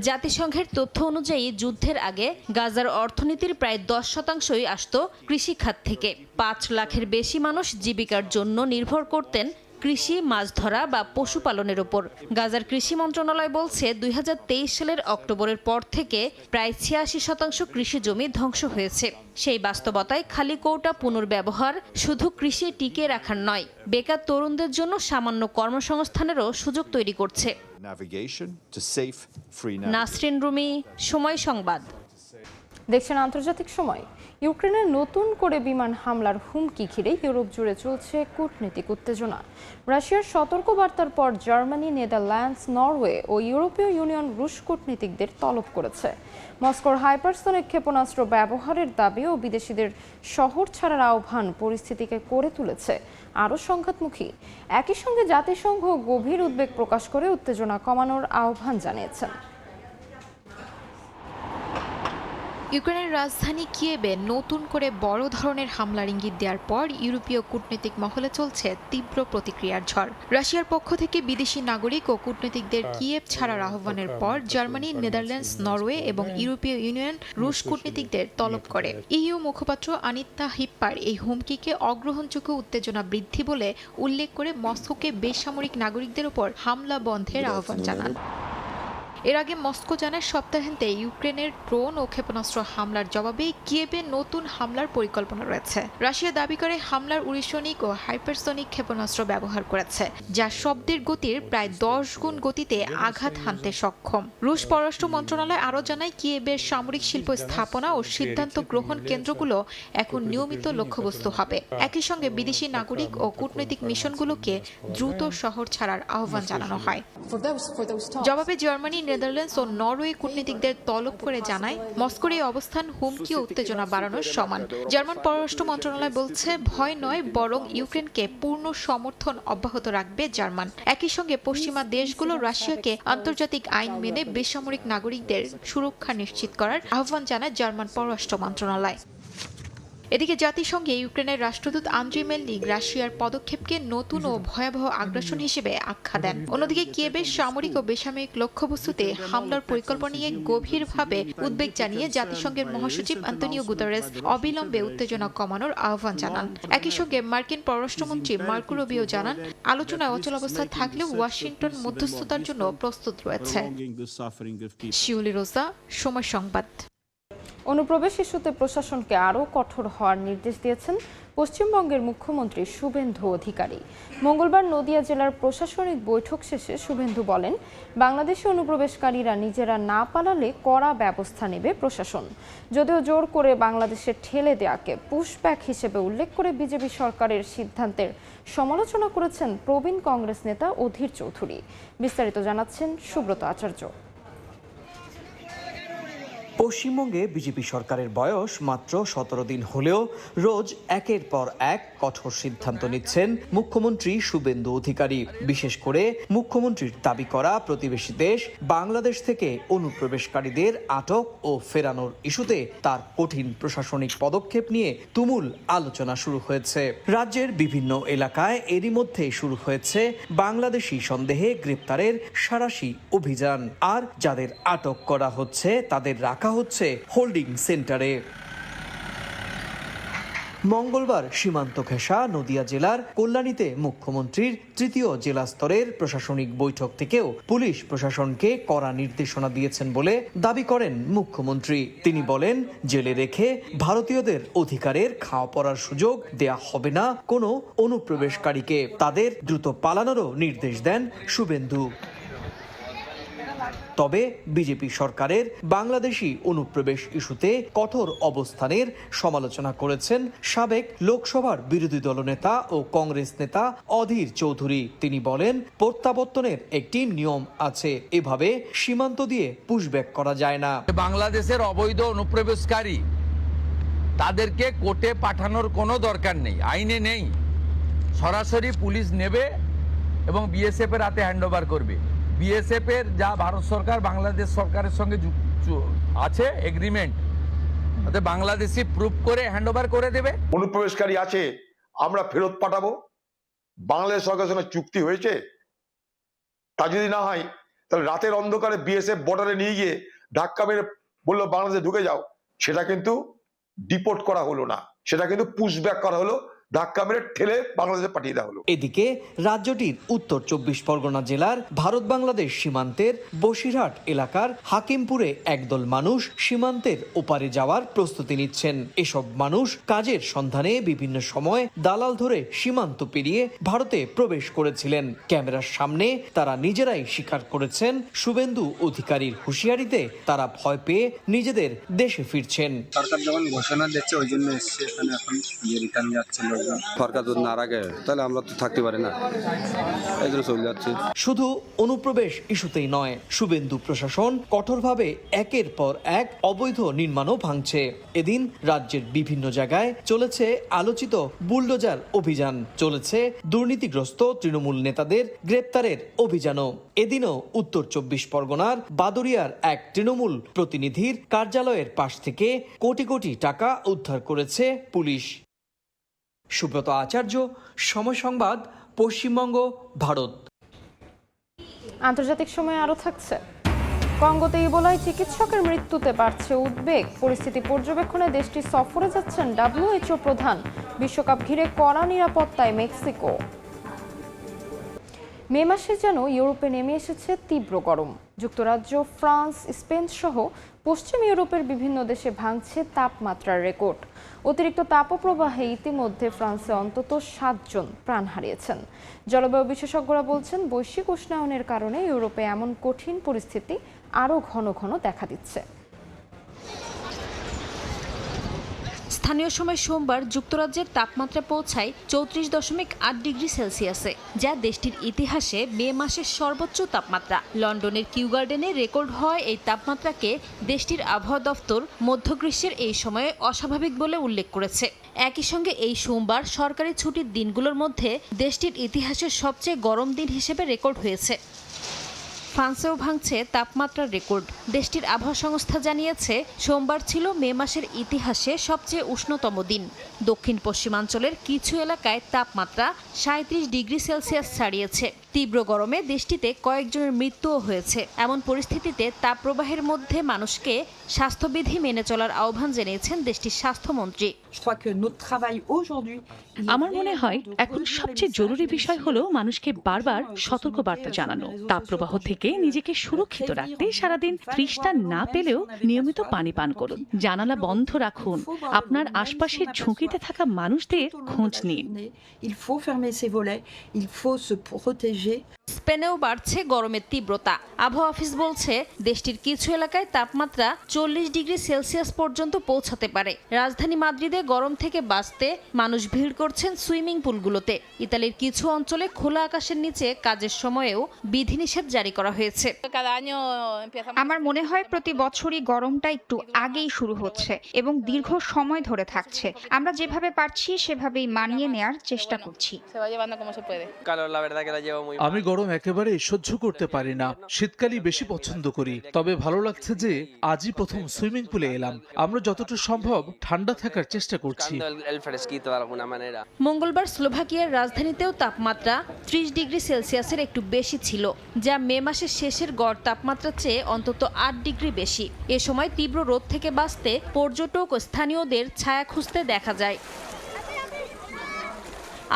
জাতিসংঘের তথ্য অনুযায়ী যুদ্ধের আগে গাজার অর্থনীতির প্রায় 10%ই আসত কৃষিখাত থেকে। 5 লাখের বেশি মানুষ জীবিকার জন্য নির্ভর করতেন কৃষি, মাছ ধরা বা পশুপালনের উপর। গাজার কৃষি মন্ত্রণালয় বলছে, 2023 সালের অক্টোবরের পর থেকে প্রায় 86% কৃষি জমি ধ্বংস হয়েছে। সেই বাস্তবতায় খালি কৌটা পুনর্ব্যবহার শুধু কৃষি টিকিয়ে রাখার নয়, বেকার তরুণদের জন্য সামান্য কর্মসংস্থানেরও সুযোগ তৈরি করছে। নাসরিন রুমি, সময় সংবাদ। দেখছেন আন্তর্জাতিক সময়। ইউক্রেনের নতুন করে বিমান হামলার হুমকি ঘিরে ইউরোপ জুড়ে চলছে কূটনৈতিক উত্তেজনা। রাশিয়ার সতর্কবার্তার পর জার্মানি, নেদারল্যান্ডস, নরওয়ে ও ইউরোপীয় ইউনিয়ন রুশ কূটনীতিকদের তলব করেছে। মস্কোর হাইপারসনিক ক্ষেপণাস্ত্র ব্যবহারের দাবি ও বিদেশিদের শহর ছাড়ার আহ্বান পরিস্থিতিকে করে তুলেছে আরও সংঘাতমুখী। একই সঙ্গে জাতিসংঘ গভীর উদ্বেগ প্রকাশ করে উত্তেজনা কমানোর আহ্বান জানিয়েছেন। ইউক্রেনের রাজধানী কিয়েভে নতুন করে বড় ধরনের হামলার ইঙ্গিত দেওয়ার পর ইউরোপীয় কূটনৈতিক মহলে চলছে তীব্র প্রতিক্রিয়ার ঝড়। রাশিয়ার পক্ষ থেকে বিদেশি নাগরিক ও কূটনীতিকদের কিয়েভ ছাড়ার আহ্বানের পর জার্মানি, নেদারল্যান্ডস, নরওয়ে এবং ইউরোপীয় ইউনিয়ন রুশ কূটনীতিকদের তলব করে। ইইউ মুখপাত্র আনিত্তা হিপ্পার এই হুমকিকে অগ্রহণযোগ্য উত্তেজনা বৃদ্ধি বলে উল্লেখ করে মস্কোকে বেসামরিক নাগরিকদের উপর হামলা বন্ধের আহ্বান জানান। এর আগে মস্কো জানায়, সপ্তাহান্তে ইউক্রেনের ড্রোন ও ক্ষেপণাস্ত্র হামলার জবাবে কিয়েভে নতুন হামলার পরিকল্পনা রয়েছে। রাশিয়া দাবি করে হামলার উড়িসনিক ও হাইপারসনিক ক্ষেপণাস্ত্র ব্যবহার করেছে, যা শব্দের গতির প্রায় 10 গুণ গতিতে আঘাত হানতে সক্ষম। রুশ পররাষ্ট্র মন্ত্রণালয় আরও জানায়, কিয়েভের সামরিক শিল্প স্থাপনা ও সিদ্ধান্ত গ্রহণ কেন্দ্রগুলো এখন নিয়মিত লক্ষ্যবস্তু হবে। একই সঙ্গে বিদেশি নাগরিক ও কূটনৈতিক মিশনগুলোকে দ্রুত শহর ছাড়ার আহ্বান জানানো হয়। জবাবে জার্মানি, নেদারল্যান্ডস ও নরওয়ে কূটনীতিকদের তলব করে জানায়, মস্কোর এই অবস্থান হুমকি ও উত্তেজনা বাড়ানোর সমান। জার্মান পররাষ্ট্র মন্ত্রণালয় বলছে, ভয় নয়, বরং ইউক্রেনকে পূর্ণ সমর্থন অব্যাহত রাখবে জার্মান। একই সঙ্গে পশ্চিমা দেশগুলো রাশিয়াকে আন্তর্জাতিক আইন মেনে বেসামরিক নাগরিকদের সুরক্ষা নিশ্চিত করার আহ্বান জানায় জার্মান পররাষ্ট্র মন্ত্রণালয়। এদিকে জাতিসংঘে ইউক্রেনের রাষ্ট্রদূত আন্দ্রি মেলনিক রাশিয়ার পদক্ষেপকে নতুন ও ভয়াবহ আগ্রাসন হিসেবে আখ্যা দেন। অন্যদিকে কিয়েভের সামরিক ও বেসামরিক লক্ষ্যবস্তুতে হামলার পরিকল্পনা নিয়ে গভীরভাবে উদ্বেগ জানিয়ে জাতিসংঘের মহাসচিব আন্তোনিও গুতেরেস অবিলম্বে উত্তেজনা কমানোর আহ্বান জানান। একই সঙ্গে মার্কিন পররাষ্ট্রমন্ত্রী মার্কো রুবিও জানান, আলোচনায় অচলাবস্থা থাকলেও ওয়াশিংটন মধ্যস্থতার জন্য প্রস্তুত রয়েছে। শিউলি রোজা, সময় সংবাদ। অনুপ্রবেশ ইস্যুতে প্রশাসনকে আরও কঠোর হওয়ার নির্দেশ দিয়েছেন পশ্চিমবঙ্গের মুখ্যমন্ত্রী শুভেন্দু অধিকারী। মঙ্গলবার নদিয়া জেলার প্রশাসনিক বৈঠক শেষে শুভেন্দু বলেন, বাংলাদেশি অনুপ্রবেশকারীরা নিজেরা না পালালে কড়া ব্যবস্থা নেবে প্রশাসন। যদিও জোর করে বাংলাদেশে ঠেলে দেওয়াকে পুশব্যাক হিসেবে উল্লেখ করে বিজেপি সরকারের সিদ্ধান্তের সমালোচনা করেছেন প্রবীণ কংগ্রেস নেতা অধীর চৌধুরী। বিস্তারিত জানাচ্ছেন সুব্রত আচার্য। পশ্চিমবঙ্গে বিজেপি সরকারের বয়স মাত্র 17 দিন হলেও রোজ একের পর এক কঠোর সিদ্ধান্ত নিচ্ছেন মুখ্যমন্ত্রী শুভেন্দু অধিকারী। বিশেষ করে মুখ্যমন্ত্রীর দাবি করা প্রতিবেশী দেশ বাংলাদেশ থেকে অনুপ্রবেশকারীদের আটক ও ফেরানোর ইস্যুতে তার কঠিন প্রশাসনিক পদক্ষেপ নিয়ে তুমুল আলোচনা শুরু হয়েছে। রাজ্যের বিভিন্ন এলাকায় এরই মধ্যে শুরু হয়েছে বাংলাদেশি সন্দেহে গ্রেপ্তারের সাঁড়াশি অভিযান, আর যাদের আটক করা হচ্ছে তাদের রাখা হচ্ছে হোল্ডিং সেন্টারে। মঙ্গলবার সীমান্ত ঘেঁষা নদিয়া জেলার কল্যাণীতে মুখ্যমন্ত্রীর তৃতীয় জেলা স্তরের প্রশাসনিক বৈঠক থেকেও পুলিশ প্রশাসনকে কড়া নির্দেশনা দিয়েছেন বলে দাবি করেন মুখ্যমন্ত্রী। তিনি বলেন, জেলে রেখে ভারতীয়দের অধিকারের খাওয়া পড়ার সুযোগ দেয়া হবে না কোনো অনুপ্রবেশকারীকে। তাদের দ্রুত পালানোরও নির্দেশ দেন শুভেন্দু। তবে বিজেপি সরকারের বাংলাদেশি অনুপ্রবেশ ইস্যুতে কঠোর অবস্থানের সমালোচনা করেছেন সাবেক লোকসভার বিরোধী দলনেতা ও কংগ্রেস নেতা অধীর চৌধুরী। তিনি বলেন, প্রত্যাবর্তনের একটি নিয়ম আছে, এভাবে সীমান্ত দিয়ে পুশব্যাক করা যায় না। বাংলাদেশের অবৈধ অনুপ্রবেশকারী তাদেরকে কোর্টে পাঠানোর কোনো দরকার নেই, আইনে নেই। সরাসরি পুলিশ নেবে এবং বিএসএফ এর হাতে হ্যান্ডওভার করবে। বিএসএফ এর যা ভারত সরকার বাংলাদেশ সরকারের সঙ্গে আছে এগ্রিমেন্ট, তাতে বাংলাদেশি প্রুফ করে হ্যান্ডওভার করে দেবে। অনুপ্রবেশকারী আছে, আমরা ফেরত পাঠাবো। বাংলাদেশ সরকারের সঙ্গে চুক্তি হয়েছে, তা যদি না হয় তাহলে রাতের অন্ধকারে বিএসএফ বর্ডারে নিয়ে গিয়ে ধাক্কা মেরে বললো বাংলাদেশে ঢুকে যাও, সেটা কিন্তু ডিপোর্ট করা হলো না, সেটা কিন্তু পুশব্যাক করা হলো, ধাক্কা মেরে ঠেলে বাংলাদেশে পাঠিয়ে দেওয়া হলো। এদিকে রাজ্যটির উত্তর 24 পরগনা জেলার ভারত বাংলাদেশ সীমান্তের বসিরহাট এলাকার হাকিমপুরে একদল মানুষ সীমান্তের ওপারে যাওয়ার প্রস্তুতি নিচ্ছেন। এসব মানুষ কাজের সন্ধানে বিভিন্ন সময় দালাল ধরে সীমান্ত পেরিয়ে ভারতে প্রবেশ করেছিলেন। ক্যামেরার সামনে তারা নিজেরাই স্বীকার করেছেন, শুভেন্দু অধিকারীর হুঁশিয়ারিতে তারা ভয় পেয়ে নিজেদের দেশে ফিরছেন। সরকার যখন ঘোষণা দিচ্ছে ওই জন্য এসছে, এখানে এখন রিটার্ন যাচ্ছে। সরকার যদি না রাখে তাহলে আমরা তো থাকতে পারি না, এই জন্য চলে যাচ্ছি। শুধু অনুপ্রবেশ ইস্যুতেই নয়, শুভেন্দু প্রশাসন কঠোরভাবে একের পর এক অবৈধ নির্মাণও ভাঙছে। এদিন রাজ্যের বিভিন্ন জায়গায় চলেছে আলোচিত বুলডোজার অভিযান, চলেছে দুর্নীতিগ্রস্ত তৃণমূল নেতাদের গ্রেপ্তারের অভিযানও। এদিনও উত্তর 24 পরগনার বাদুরিয়ার এক তৃণমূল প্রতিনিধির কার্যালয়ের পাশ থেকে কোটি কোটি টাকা উদ্ধার করেছে পুলিশ। সুব্রত আচার্য, সময় সংবাদ, পশ্চিমবঙ্গ, ভারত। আন্তর্জাতিক সময় আরও থাকছে। কঙ্গোতে ইবোলায় চিকিৎসকের মৃত্যুতে বাড়ছে উদ্বেগ। পরিস্থিতি পর্যবেক্ষণে দেশটি সফরে যাচ্ছেন WHO প্রধান। বিশ্বকাপ ঘিরে কড়া নিরাপত্তায় মেক্সিকো। মে মাসে যেন ইউরোপে নেমে এসেছে তীব্র গরম। যুক্তরাজ্য, ফ্রান্স, স্পেন সহ পশ্চিম ইউরোপের বিভিন্ন দেশে ভাঙছে তাপমাত্রার রেকর্ড। অতিরিক্ত তাপপ্রবাহে ইতিমধ্যে ফ্রান্সে অন্তত 7 জন প্রাণ হারিয়েছেন। জলবায়ু বিশেষজ্ঞরা বলছেন, বৈশ্বিক উষ্ণায়নের কারণে ইউরোপে এমন কঠিন পরিস্থিতি আরও ঘন ঘন দেখা দিচ্ছে। স্থানীয় সময় সোমবার যুক্তরাজ্যের তাপমাত্রা পৌঁছায় 34.8 ডিগ্রি সেলসিয়াসে, যা দেশটির ইতিহাসে মে মাসের সর্বোচ্চ তাপমাত্রা। লন্ডনের কিউ গার্ডেনে রেকর্ড হওয়া এই তাপমাত্রাকে দেশটির আবহাওয়া দফতর মধ্য গ্রীষ্মের এই সময়ে অস্বাভাবিক বলে উল্লেখ করেছে। একই সঙ্গে এই সোমবার সরকারি ছুটির দিনগুলোর মধ্যে দেশটির ইতিহাসের সবচেয়ে গরম দিন হিসেবে রেকর্ড হয়েছে। ফ্রান্সেও ভাঙছে তাপমাত্রার রেকর্ড। দেশটির আবহাওয়া সংস্থা জানিয়েছে, সোমবার ছিল মে মাসের ইতিহাসে সবচেয়ে উষ্ণতম দিন। দক্ষিণ পশ্চিমাঞ্চলের কিছু এলাকায় তাপমাত্রা 37 ডিগ্রি সেলসিয়াস ছাড়িয়েছে। তীব্র গরমে দেশটিতে কয়েকজনের মৃত্যুও হয়েছে। এমন পরিস্থিতিতে তাপপ্রবাহের মধ্যে মানুষকে স্বাস্থ্যবিধি মেনে চলার আহ্বান জানিয়েছেন দেশটির স্বাস্থ্যমন্ত্রী। আমার মনে হয় এখন সবচেয়ে জরুরি বিষয় হলো মানুষকে বারবার সতর্কবার্তা জানানো। তাপপ্রবাহ থেকে নিজেকে সুরক্ষিত রাখতে সারাদিন তৃষ্ণা না পেলেও নিয়মিত পানি পান করুন, জানালা বন্ধ রাখুন, আপনার আশপাশের ঝুঁকিতে থাকা মানুষদের খোঁজ নিন। স্পেনেও বাড়ছে গরমের তীব্রতা। আবহাওয়া অফিস বলছে দেশটির কিছু এলাকায় তাপমাত্রা 40 ডিগ্রি সেলসিয়াস পর্যন্ত পৌঁছাতে পারে। রাজধানী মাদ্রিদে গরম থেকে বাঁচতে মানুষ ভিড় করছেন সুইমিং পুলগুলোতে। ইতালির কিছু অঞ্চলে খোলা আকাশের নিচে কাজের সময়েও বিধিনিষেধ জারি করা হয়েছে। আমার মনে হয় প্রতি বছরই গরমটা একটু আগেই শুরু হচ্ছে এবং দীর্ঘ সময় ধরে থাকছে। আমরা যেভাবে পারছি সেভাবেই মানিয়ে নেয়ার চেষ্টা করছি। আমি গরম একেবারে সহ্য করতে পারি না, শীতকালই বেশি পছন্দ করি। তবে ভালো লাগছে যে আজই প্রথম সুইমিং পুলে এলাম। আমরা যতটা সম্ভব ঠান্ডা থাকার চেষ্টা করছি। মঙ্গলবার স্লোভাকিয়ার রাজধানীতেও তাপমাত্রা 30 ডিগ্রি সেলসিয়াসের একটু বেশি ছিল, যা মে মাসের শেষের গড় তাপমাত্রার চেয়ে অন্তত 8 ডিগ্রি বেশি। এ সময় তীব্র রোদ থেকে বাঁচতে পর্যটক ও স্থানীয়দের ছায়া খুঁজতে দেখা যায়।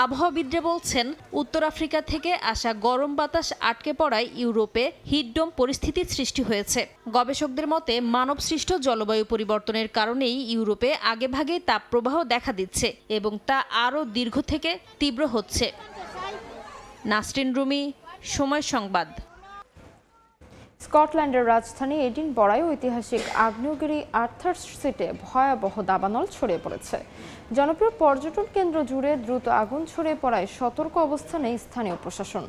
আবহাওয়াবিদরা বলছেন উত্তর আফ্রিকা থেকে আসা গরম বাতাস আটকে পড়ায় ইউরোপে হিটডোম পরিস্থিতির সৃষ্টি হয়েছে। গবেষকদের মতে মানবসৃষ্ট জলবায়ু পরিবর্তনের কারণেই ইউরোপে আগেভাগেই তাপপ্রবাহ দেখা দিচ্ছে এবং তা আরও দীর্ঘ থেকে তীব্র হচ্ছে। নাসরিন রুমি, সময় সংবাদ। স্কটল্যান্ডের রাজধানী এডিনবরায় ঐতিহাসিক আগ্নেয়গিরি আর্থার্স সিটে ভয়াবহ দাবানল ছড়িয়ে পড়েছে। জনপ্রিয় পর্যটন কেন্দ্র জুড়ে দ্রুত আগুন ছড়িয়ে পড়ায় সতর্ক অবস্থানে স্থানীয় প্রশাসন।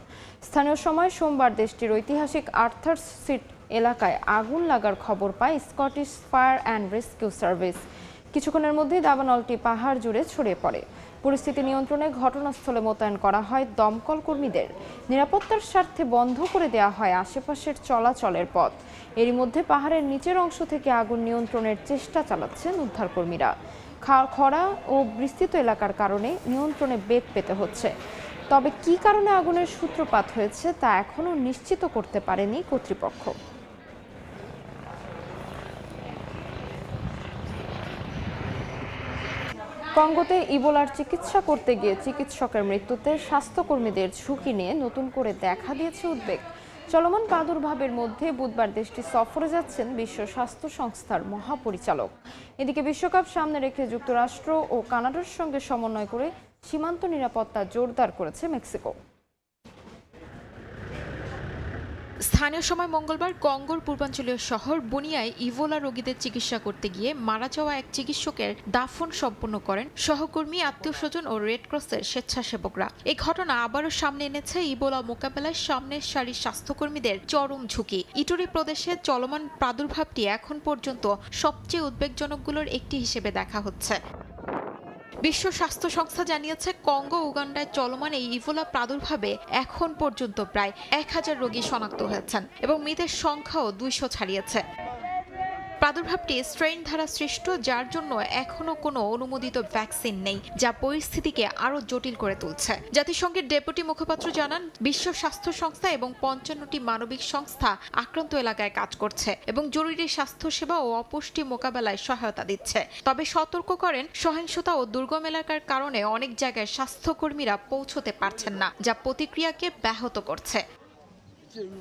স্থানীয় সময় সোমবার দেশটির ঐতিহাসিক আর্থার্স সিট এলাকায় আগুন লাগার খবর পায় Scottish fire and rescue service. কিছুক্ষণের মধ্যেই দাবানলটি পাহাড় জুড়ে ছড়িয়ে পড়ে। পরিস্থিতি নিয়ন্ত্রণে ঘটনাস্থলে মোতায়েন করা হয় দমকল কর্মীদের। নিরাপত্তার স্বার্থে বন্ধ করে দেওয়া হয় আশেপাশের চলাচলের পথ। এরই মধ্যে পাহাড়ের নিচের অংশ থেকে আগুন নিয়ন্ত্রণের চেষ্টা চালাচ্ছেন উদ্ধারকর্মীরা। খরা ও বিস্তৃত এলাকার কারণে নিয়ন্ত্রণে বেগ পেতে হচ্ছে। তবে কী কারণে আগুনের সূত্রপাত হয়েছে তা এখনও নিশ্চিত করতে পারেনি কর্তৃপক্ষ। কঙ্গোতে ইবোলার চিকিৎসা করতে গিয়ে চিকিৎসকের মৃত্যুতে স্বাস্থ্যকর্মীদের ঝুঁকি নিয়ে নতুন করে দেখা দিয়েছে উদ্বেগ। চলমান প্রাদুর্ভাবের মধ্যে বুধবার দেশটি সফরে যাচ্ছেন বিশ্ব স্বাস্থ্য সংস্থার মহাপরিচালক। এদিকে বিশ্বকাপ সামনে রেখে যুক্তরাষ্ট্র ও কানাডার সঙ্গে সমন্বয় করে সীমান্ত নিরাপত্তা জোরদার করেছে মেক্সিকো। স্থানীয় সময় মঙ্গলবার কঙ্গোর পূর্বাঞ্চলীয় শহর বুনিয়ায় ইবোলা রোগীদের চিকিৎসা করতে গিয়ে মারা যাওয়া এক চিকিৎসকের দাফন সম্পন্ন করেন সহকর্মী, আত্মীয়স্বজন ও রেড ক্রসের স্বেচ্ছাসেবকরা। এই ঘটনা আবারও সামনে এনেছে ইবোলা মোকাবেলায় সামনের সারির স্বাস্থ্যকর্মীদের চরম ঝুঁকি। ইটুরি প্রদেশে চলমান প্রাদুর্ভাবটি এখন পর্যন্ত সবচেয়ে উদ্বেগজনকগুলোর একটি হিসেবে দেখা হচ্ছে। বিশ্ব স্বাস্থ্য সংস্থা জানিয়েছে কঙ্গো উগান্ডায় চলমান এই ইবোলা প্রাদুর্ভাবে এখন পর্যন্ত প্রায় 1000 রোগী শনাক্ত হয়েছেন এবং মৃতের সংখ্যাও 200 ছাড়িয়েছে। প্রাদুর্ভাবটি স্ট্রেইন দ্বারা সৃষ্ট, যার জন্য এখনো কোনো অনুমোদিত ভ্যাকসিন নেই, যা পরিস্থিতিকে আরও জটিল করে তুলছে। জাতিসংঘের ডেপুটি মুখপাত্র জানান, বিশ্ব স্বাস্থ্য সংস্থা এবং 55টি মানবিক সংস্থা আক্রান্ত এলাকায় কাজ করছে এবং জরুরি স্বাস্থ্যসেবা ও অপুষ্টি মোকাবেলায় সহায়তা দিচ্ছে। তবে সতর্ক করেন, সহিংসতা ও দুর্গম এলাকার কারণে অনেক জায়গায় স্বাস্থ্যকর্মীরা পৌঁছতে পারছেন না, যা প্রতিক্রিয়াকে ব্যাহত করছে।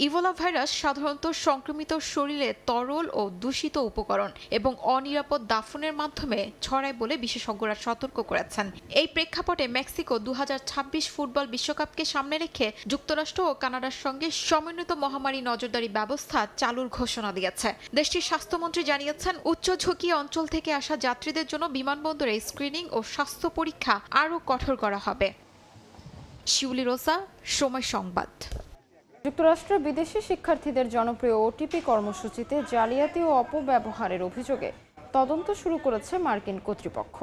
ইবোলা ভাইরাস সাধারণত সংক্রমিত শরীরে তরল ও দূষিত উপকরণ এবং অনিরাপদ দাফনের মাধ্যমে ছড়ায় বলে বিশেষজ্ঞরা সতর্ক করেছেন। এই প্রেক্ষাপটে মেক্সিকো 2026 ফুটবল বিশ্বকাপকে সামনে রেখে যুক্তরাষ্ট্র ও কানাডার সঙ্গে সমন্বিত মহামারী নজরদারি ব্যবস্থা চালুর ঘোষণা দিয়েছে। দেশটির স্বাস্থ্যমন্ত্রী জানিয়েছেন, উচ্চ ঝুঁকি অঞ্চল থেকে আসা যাত্রীদের জন্য বিমানবন্দরে স্ক্রিনিং ও স্বাস্থ্য পরীক্ষা আরও কঠোর করা হবে। শিউলি রোসা, সময় সংবাদ। যুক্তরাষ্ট্রের বিদেশি শিক্ষার্থীদের জনপ্রিয় ওটিপি কর্মসূচিতে জালিয়াতি ও অপব্যবহারের অভিযোগে তদন্ত শুরু করেছে মার্কিন কর্তৃপক্ষ।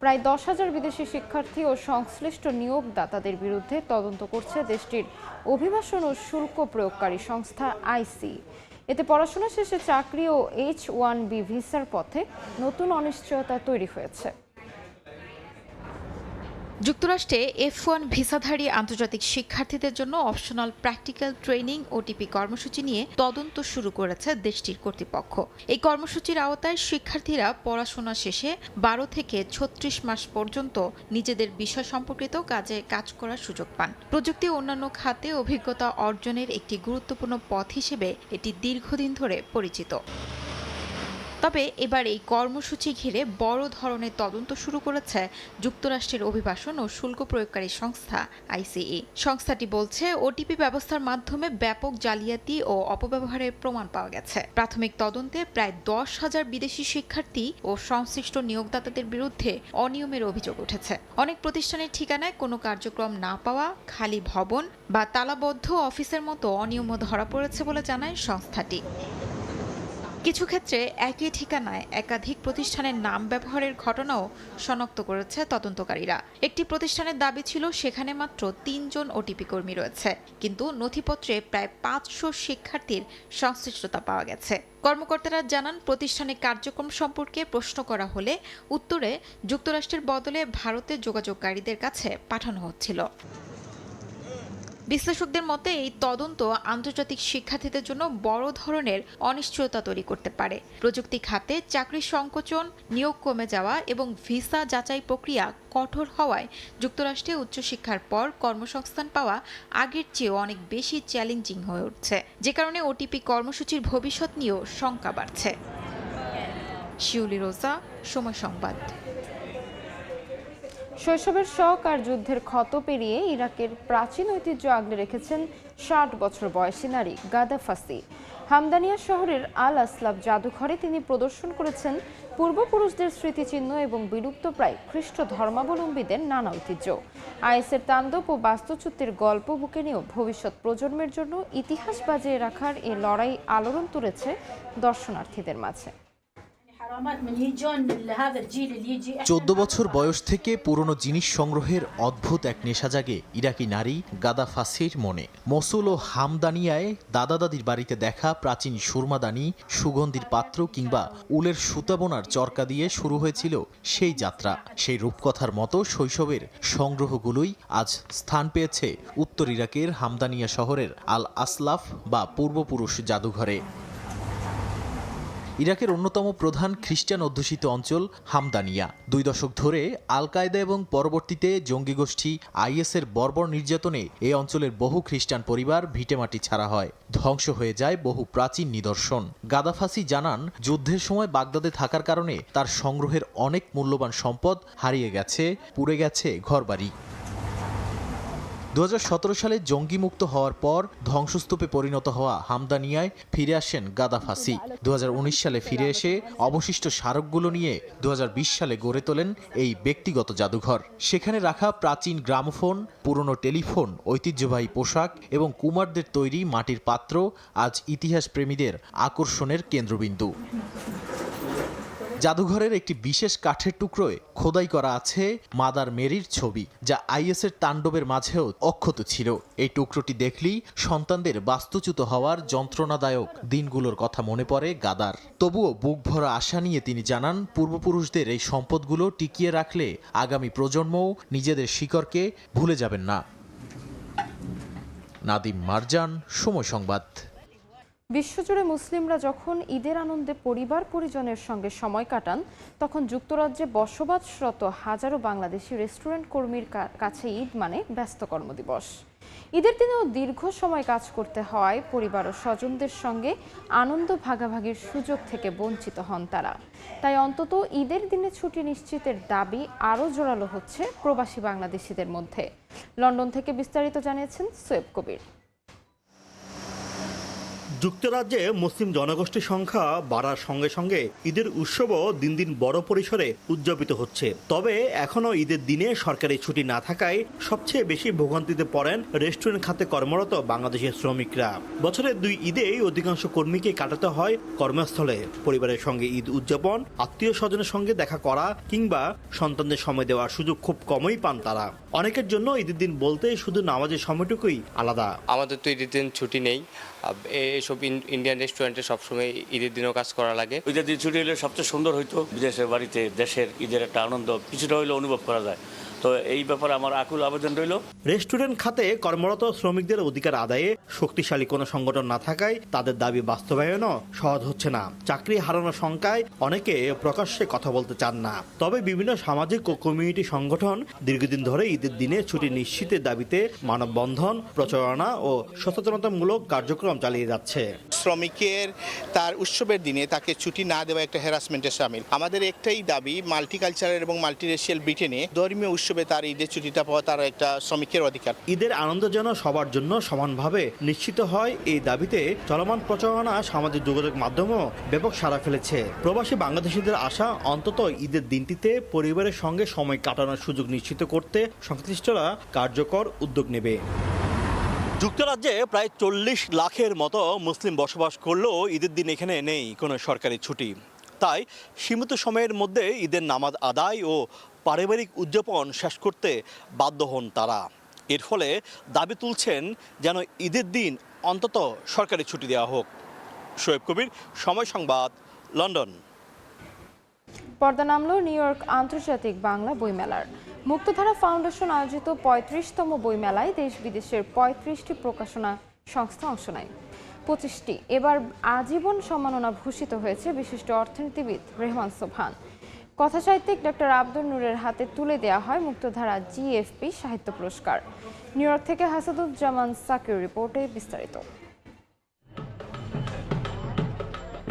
প্রায় 10,000 বিদেশি শিক্ষার্থী ও সংশ্লিষ্ট নিয়োগদাতাদের বিরুদ্ধে তদন্ত করছে দেশটির অভিবাসন ও শুল্ক প্রয়োগকারী সংস্থা আইসি। এতে পড়াশোনা শেষে চাকরি ও H-1B ভিসার পথে নতুন অনিশ্চয়তা তৈরি হয়েছে। যুক্তরাষ্ট্রে F1 ভিসাধারী আন্তর্জাতিক শিক্ষার্থীদের জন্য অপশনাল প্র্যাকটিক্যাল ট্রেনিং ওটিপি কর্মসূচি নিয়ে তদন্ত শুরু করেছে দেশটির কর্তৃপক্ষ। এই কর্মসূচির আওতায় শিক্ষার্থীরা পড়াশোনা শেষে 12 থেকে 36 মাস পর্যন্ত নিজেদের বিষয় সম্পর্কিত কাজে কাজ করার সুযোগ পান। প্রযুক্তি অন্যান্য খাতে অভিজ্ঞতা অর্জনের একটি গুরুত্বপূর্ণ পথ হিসেবে এটি দীর্ঘদিন ধরে পরিচিত। তবে এবার এই কর্মসূচি ঘিরে বড় ধরনের তদন্ত শুরু করেছে যুক্তরাষ্ট্রের অভিবাসন ও শুল্ক প্রয়োগকারী সংস্থা আইসিই। সংস্থাটি বলছে ওটিপি ব্যবস্থার মাধ্যমে ব্যাপক জালিয়াতি ও অপব্যবহারের প্রমাণ পাওয়া গেছে। প্রাথমিক তদন্তে প্রায় 10,000 বিদেশি শিক্ষার্থী ও সংশ্লিষ্ট নিয়োগদাতাদের বিরুদ্ধে অনিয়মের অভিযোগ উঠেছে। অনেক প্রতিষ্ঠানের ঠিকানায় কোনো কার্যক্রম না পাওয়া, খালি ভবন বা তালাবদ্ধ অফিসের মতো অনিয়মও ধরা পড়েছে বলে জানায় সংস্থাটি। কিছু ক্ষেত্রে একই ঠিকানায় একাধিক প্রতিষ্ঠানের নাম ব্যবহারের ঘটনাও শনাক্ত করেছে তদন্তকারীরা। একটি প্রতিষ্ঠানের দাবি ছিল সেখানে মাত্র 3 জন ওটিপি কর্মী রয়েছে, কিন্তু নথিপত্রে প্রায় 500 শিক্ষার্থীর সংশ্লিষ্টতা পাওয়া গেছে। কর্মকর্তারা জানান, প্রতিষ্ঠানের কার্যক্রম সম্পর্কে প্রশ্ন করা হলে উত্তরে যুক্তরাষ্ট্রের বদলে ভারতের যোগাযোগকারীদের কাছে পাঠানো হচ্ছিল। বিশ্লেষকদের মতে এই তদন্ত আন্তর্জাতিক শিক্ষার্থীদের জন্য বড় ধরনের অনিশ্চয়তা তৈরি করতে পারে। প্রযুক্তি খাতে চাকরির সংকোচন, নিয়োগ কমে যাওয়া এবং ভিসা যাচাই প্রক্রিয়া কঠোর হওয়ায় যুক্তরাষ্ট্রে উচ্চশিক্ষার পর কর্মসংস্থান পাওয়া আগের চেয়ে অনেক বেশি চ্যালেঞ্জিং হয়ে উঠছে, যে কারণে ওটিপি কর্মসূচির ভবিষ্যৎ নিয়েও শঙ্কা বাড়ছে। শিউলি রোজা, সময় সংবাদ। শৈশবের শখ আর যুদ্ধের ক্ষত পেরিয়ে ইরাকের প্রাচীন ঐতিহ্য আগলে রেখেছেন 60 বছর বয়সী নারী গাদা ফাসি। হামদানিয়া শহরের আল আসলাফ জাদুঘরে তিনি প্রদর্শন করেছেন পূর্বপুরুষদের স্মৃতিচিহ্ন এবং বিলুপ্তপ্রায় খ্রিস্ট ধর্মাবলম্বীদের নানা ঐতিহ্য। আইএসের তাণ্ডব ও বাস্তুচ্যুতির গল্প বুকে নিয়েও ভবিষ্যৎ প্রজন্মের জন্য ইতিহাস বাজিয়ে রাখার এই লড়াই আলোড়ন তুলেছে দর্শনার্থীদের মাঝে। 14 বছর বয়স থেকে পুরনো জিনিস সংগ্রহের অদ্ভুত এক নেশা জাগে ইরাকি নারী গাদা ফাসির মনে। মসুল ও হামদানিয়ায় দাদা দাদির বাড়িতে দেখা প্রাচীন সুরমাদানি, সুগন্ধির পাত্র কিংবা উলের সুতা বোনার চরকা দিয়ে শুরু হয়েছিল সেই যাত্রা। সেই রূপকথার মতো শৈশবের সংগ্রহগুলোই আজ স্থান পেয়েছে উত্তর ইরাকের হামদানিয়া শহরের আল আসলাফ বা পূর্বপুরুষ জাদুঘরে। ইরাকের অন্যতম প্রধান খ্রিস্টান অধ্যুষিত অঞ্চল হামদানিয়া। 2 দশক ধরে আল কায়দা এবং পরবর্তীতে জঙ্গি গোষ্ঠী আইএসের বর্বর নির্যাতনে এই অঞ্চলের বহু খ্রিস্টান পরিবার ভিটেমাটি ছাড়া হয়, ধ্বংস হয়ে যায় বহু প্রাচীন নিদর্শন। গাদাফাসি জানান, যুদ্ধের সময় বাগদাদে থাকার কারণে তার সংগ্রহের অনেক মূল্যবান সম্পদ হারিয়ে গেছে, পুড়ে গেছে ঘরবাড়ি। 2017 সালে জঙ্গিমুক্ত হওয়ার পর ধ্বংসস্তূপে পরিণত হওয়া হামদানিয়ায় ফিরে আসেন গাদাফাসি। 2019 সালে ফিরে এসে অবশিষ্ট স্মারকগুলো নিয়ে 2020 সালে গড়ে তোলেন এই ব্যক্তিগত জাদুঘর। সেখানে রাখা প্রাচীন গ্রামোফোন, পুরনো টেলিফোন, ঐতিহ্যবাহী পোশাক এবং কুমারদের তৈরি মাটির পাত্র আজ ইতিহাস প্রেমীদের আকর্ষণের কেন্দ্রবিন্দু। জাদুঘরের একটি বিশেষ কাঠের টুকরোয় খোদাই করা আছে মাদার মেরির ছবি, যা আইএসের তাণ্ডবের মাঝেও অক্ষত ছিল। এই টুকরোটি দেখলেই সন্তানদের বাস্তুচ্যুত হওয়ার যন্ত্রণাদায়ক দিনগুলোর কথা মনে পড়ে গাদার। তবুও বুক ভরা আশা নিয়ে তিনি জানান, পূর্বপুরুষদের এই সম্পদগুলো টিকিয়ে রাখলে আগামী প্রজন্মও নিজেদের শিকড়কে ভুলে যাবেন না। নাদিম মারজান, সময় সংবাদ। বিশ্বজুড়ে মুসলিমরা যখন ঈদের আনন্দে পরিবার পরিজনের সঙ্গে সময় কাটান, তখন যুক্তরাজ্যে বসবাসরত হাজারো বাংলাদেশি রেস্টুরেন্ট কর্মীর কাছে ঈদ মানে ব্যস্ত কর্মদিবস। ঈদের দিনেও দীর্ঘ সময় কাজ করতে হওয়ায় পরিবার ও স্বজনদের সঙ্গে আনন্দ ভাগাভাগির সুযোগ থেকে বঞ্চিত হন তারা। তাই অন্তত ঈদের দিনে ছুটি নিশ্চিতের দাবি আরও জোরালো হচ্ছে প্রবাসী বাংলাদেশিদের মধ্যে। লন্ডন থেকে বিস্তারিত জানিয়েছেন সোয়েব কবির। যুক্তরাজ্যে মুসলিম জনগোষ্ঠীর সংখ্যা বাড়ার সঙ্গে সঙ্গে ঈদের উৎসবও দিন দিন বড় পরিসরে উদযাপিত হচ্ছে। তবে এখনও ঈদের দিনে সরকারি ছুটি না থাকায় সবচেয়ে বেশি ভোগান্তিতে পড়েন রেস্টুরেন্ট খাতে কর্মরত বাংলাদেশের শ্রমিকরা। বছরের 2 ঈদেই অধিকাংশ কর্মীকে কাটাতে হয় কর্মস্থলে। পরিবারের সঙ্গে ঈদ উদযাপন, আত্মীয় স্বজনের সঙ্গে দেখা করা কিংবা সন্তানদের সময় দেওয়ার সুযোগ খুব কমই পান তারা। অনেকের জন্য ঈদের দিন বলতে শুধু নামাজের সময়টুকুই আলাদা। আমাদের তো ঈদের দিন ছুটি নেই, এইসব ইন্ডিয়ান রেস্টুরেন্টে সবসময় ঈদের দিনও কাজ করা লাগে। ঈদের দিন ছুটি হলে সবচেয়ে সুন্দর হইতো, বিদেশের বাড়িতে দেশের ঈদের একটা আনন্দ কিছুটা হইলে অনুভব করা যায়। তো এই ব্যাপারে আমার আকুল আবেদন রইল। রেস্টুরেন্ট খাতে কর্মরত শ্রমিকদের অধিকার আদায়ে শক্তিশালী কোনো সংগঠন না থাকায় তাদের দাবি বাস্তবায়নও সহজ হচ্ছে না। চাকরি হারানোর শঙ্কায় অনেকে প্রকাশ্যে কথা বলতে চান না। তবে বিভিন্ন সামাজিক ও কমিউনিটি সংগঠন দীর্ঘদিন ধরে ঈদের দিনে ছুটি নিশ্চিতের দাবিতে মানববন্ধন, প্রচারণা ও সচেতনতামূলক কার্যক্রম চালিয়ে যাচ্ছে। শ্রমিকের তার উৎসবের দিনে তাকে ছুটি না দেওয়া একটা হ্যারাসমেন্টের শামিল। আমাদের একটাই দাবি, মাল্টিকালচারাল এবং মাল্টিরেশিয়াল ব্রিটেনে ধর্মীয় উৎসবে তার ঈদের ছুটিটা পাওয়া তার একটা শ্রমিকের অধিকার। ঈদের আনন্দ যেন সবার জন্য সমানভাবে নিশ্চিত হয়, এই দাবিতে চলমান প্রচারণা সামাজিক যোগাযোগ মাধ্যমেও ব্যাপক সাড়া ফেলেছে। প্রবাসী বাংলাদেশিদের আশা, অন্তত ঈদের দিনটিতে পরিবারের সঙ্গে সময় কাটানোর সুযোগ নিশ্চিত করতে সংশ্লিষ্টরা কার্যকর উদ্যোগ নেবে। যুক্তরাজ্যে প্রায় 40 লাখের মতো মুসলিম বসবাস করলেও ঈদের দিন এখানে নেই কোনো সরকারি ছুটি। তাই সীমিত সময়ের মধ্যে ঈদের নামাজ আদায় ও পারিবারিক উদযাপন শেষ করতে বাধ্য হন তারা। এর ফলে দাবি তুলছেন যেন ঈদের দিন অন্তত সরকারি ছুটি দেওয়া হোক। শোয়েব কবির, সময় সংবাদ, লন্ডন। পর্দা নামলো নিউ ইয়র্ক আন্তর্জাতিক বাংলা বইমেলার। মুক্তধারা ফাউন্ডেশন আয়োজিত 35তম বইমেলায় দেশ বিদেশের 35টি প্রকাশনা সংস্থা অংশ নেয়। 25টি এবার আজীবন সম্মাননা ভূষিত হয়েছে বিশিষ্ট অর্থনীতিবিদ রেহমান সোবহান। কথাসাহিত্যিক ডক্টর আব্দুল নূরের হাতে তুলে দেওয়া হয় মুক্তধারা জিএফপি সাহিত্য পুরস্কার। নিউ ইয়র্ক থেকে হাসাদুজ্জামান সাকির রিপোর্টে বিস্তারিত।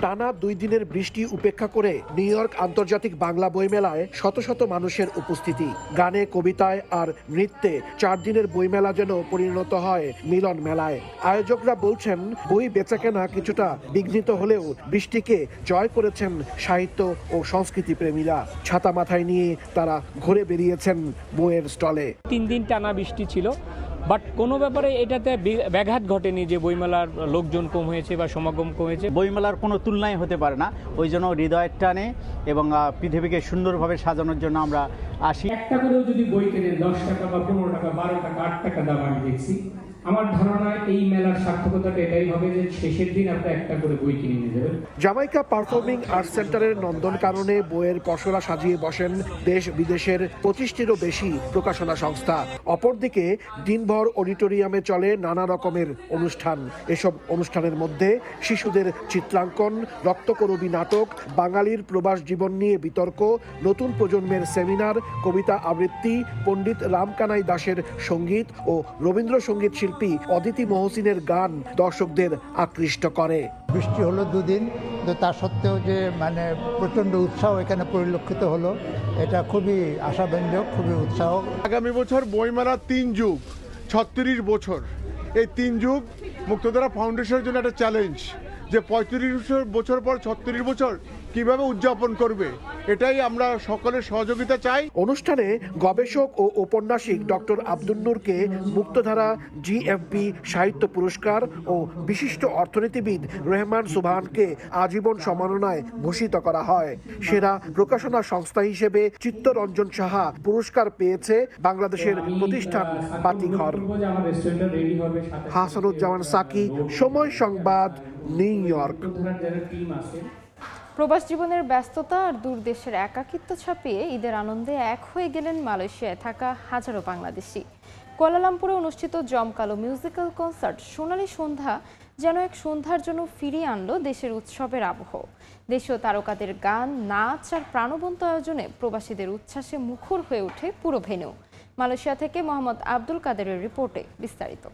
টানা 2 দিনের বৃষ্টি উপেক্ষা করে নিউ ইয়র্ক আন্তর্জাতিক বাংলা বইমেলায় শত শত মানুষের উপস্থিতি। গানে, কবিতায় আর নৃত্যে 4 দিনের বইমেলা যেন পরিণত হয় মিলন মেলায়। আয়োজকরা বলছেন, বই বেচাকেনা কিছুটা বিঘ্নিত হলেও বৃষ্টিকে জয় করেছেন সাহিত্য ও সংস্কৃতি প্রেমীরা। ছাতা মাথায় নিয়ে তারা ঘুরে বেরিয়েছেন বইয়ের স্টলে। 3 দিন টানা বৃষ্টি ছিল, বাট কোনো ব্যাপারে এটাতে ব্যাঘাত ঘটেনি যে বইমেলার লোকজন কম হয়েছে বা সমাগম কমেছে। বইমেলার কোনো তুলনাই হতে পারে না। ওই জন্য হৃদয়ের টানে এবং পৃথিবীকে সুন্দরভাবে সাজানোর জন্য আমরা আসি। একটা করেও যদি বই কেনেন 10 টাকা বা 15 টাকা, 12 টাকা, 8 টাকা দাম আমি দেখছি। আমার ধারণা এই মেলার সার্থকতাটা এটাই হবে যে শেষের দিন আপনি একটা করে বই কিনে নিয়ে যাবেন। জামাইকা পারফর্মিং আর্টস সেন্টারের নন্দনকাননে বইয়ের পসরা সাজিয়ে বসেন দেশ বিদেশের 25টিরও বেশি প্রকাশনা সংস্থা। অপরদিকে দিনভর অডিটোরিয়ামে চলে নানা রকমের অনুষ্ঠান। এসব অনুষ্ঠানের মধ্যে শিশুদের চিত্রাঙ্কন, রক্তকরবী নাটক, বাঙালির প্রবাস জীবন নিয়ে বিতর্ক, নতুন প্রজন্মের সেমিনার, কবিতা আবৃত্তি, পণ্ডিত রামকানাই দাসের সঙ্গীত ও রবীন্দ্রসঙ্গীত শিল্পী অদিতি মহসিনের গান দর্শকদের আকৃষ্ট করে। বৃষ্টি হলো 2 দিন, তো তা সত্ত্বেও যে প্রচণ্ড উৎসাহ এখানে পরিলক্ষিত হলো, এটা খুবই আশাব্যঞ্জক, খুবই উৎসাহ। আগামী বছর বইমেলা 3 যুগ, 36 বছর। এই 3 যুগ মুক্তধারা ফাউন্ডেশনের জন্য একটা চ্যালেঞ্জ, যে 35 বছর পর 36 বছর কিভাবে উদযাপন করবে, এটাই আমরা সকলের সহযোগিতা চাই। অনুষ্ঠানে গবেষক ও ঔপন্যাসিক ডক্টর আব্দুল নূরকে মুক্তধারা জিএফপি সাহিত্য পুরস্কার ও বিশিষ্ট অর্থনীতিবিদ রেহমান সোবহানকে আজীবন সম্মাননায় ভূষিত করা হয়। সেরা প্রকাশনা সংস্থা হিসেবে চিত্তরঞ্জন সাহা পুরস্কার পেয়েছে বাংলাদেশের প্রতিষ্ঠান বাতিঘর। হাসানুজ্জামান সাকি, সময় সংবাদ, নিউ ইয়র্ক। প্রবাস জীবনের ব্যস্ততা আর দূর দেশের একাকিত্ব ছাপিয়ে ঈদের আনন্দে এক হয়ে গেলেন মালয়েশিয়ায় থাকা হাজারো বাংলাদেশি। কুয়ালালামপুরে অনুষ্ঠিত জমকালো মিউজিক্যাল কনসার্ট সোনালী সন্ধ্যা যেন এক সন্ধ্যার জন্য ফিরিয়ে আনলো দেশের উৎসবের আবহ। দেশীয় তারকাদের গান, নাচ আর প্রাণবন্ত আয়োজনে প্রবাসীদের উচ্ছ্বাসে মুখর হয়ে ওঠে পুরো ভেন্যু। মালয়েশিয়া থেকে মোহাম্মদ আব্দুল কাদেরের রিপোর্টে বিস্তারিত।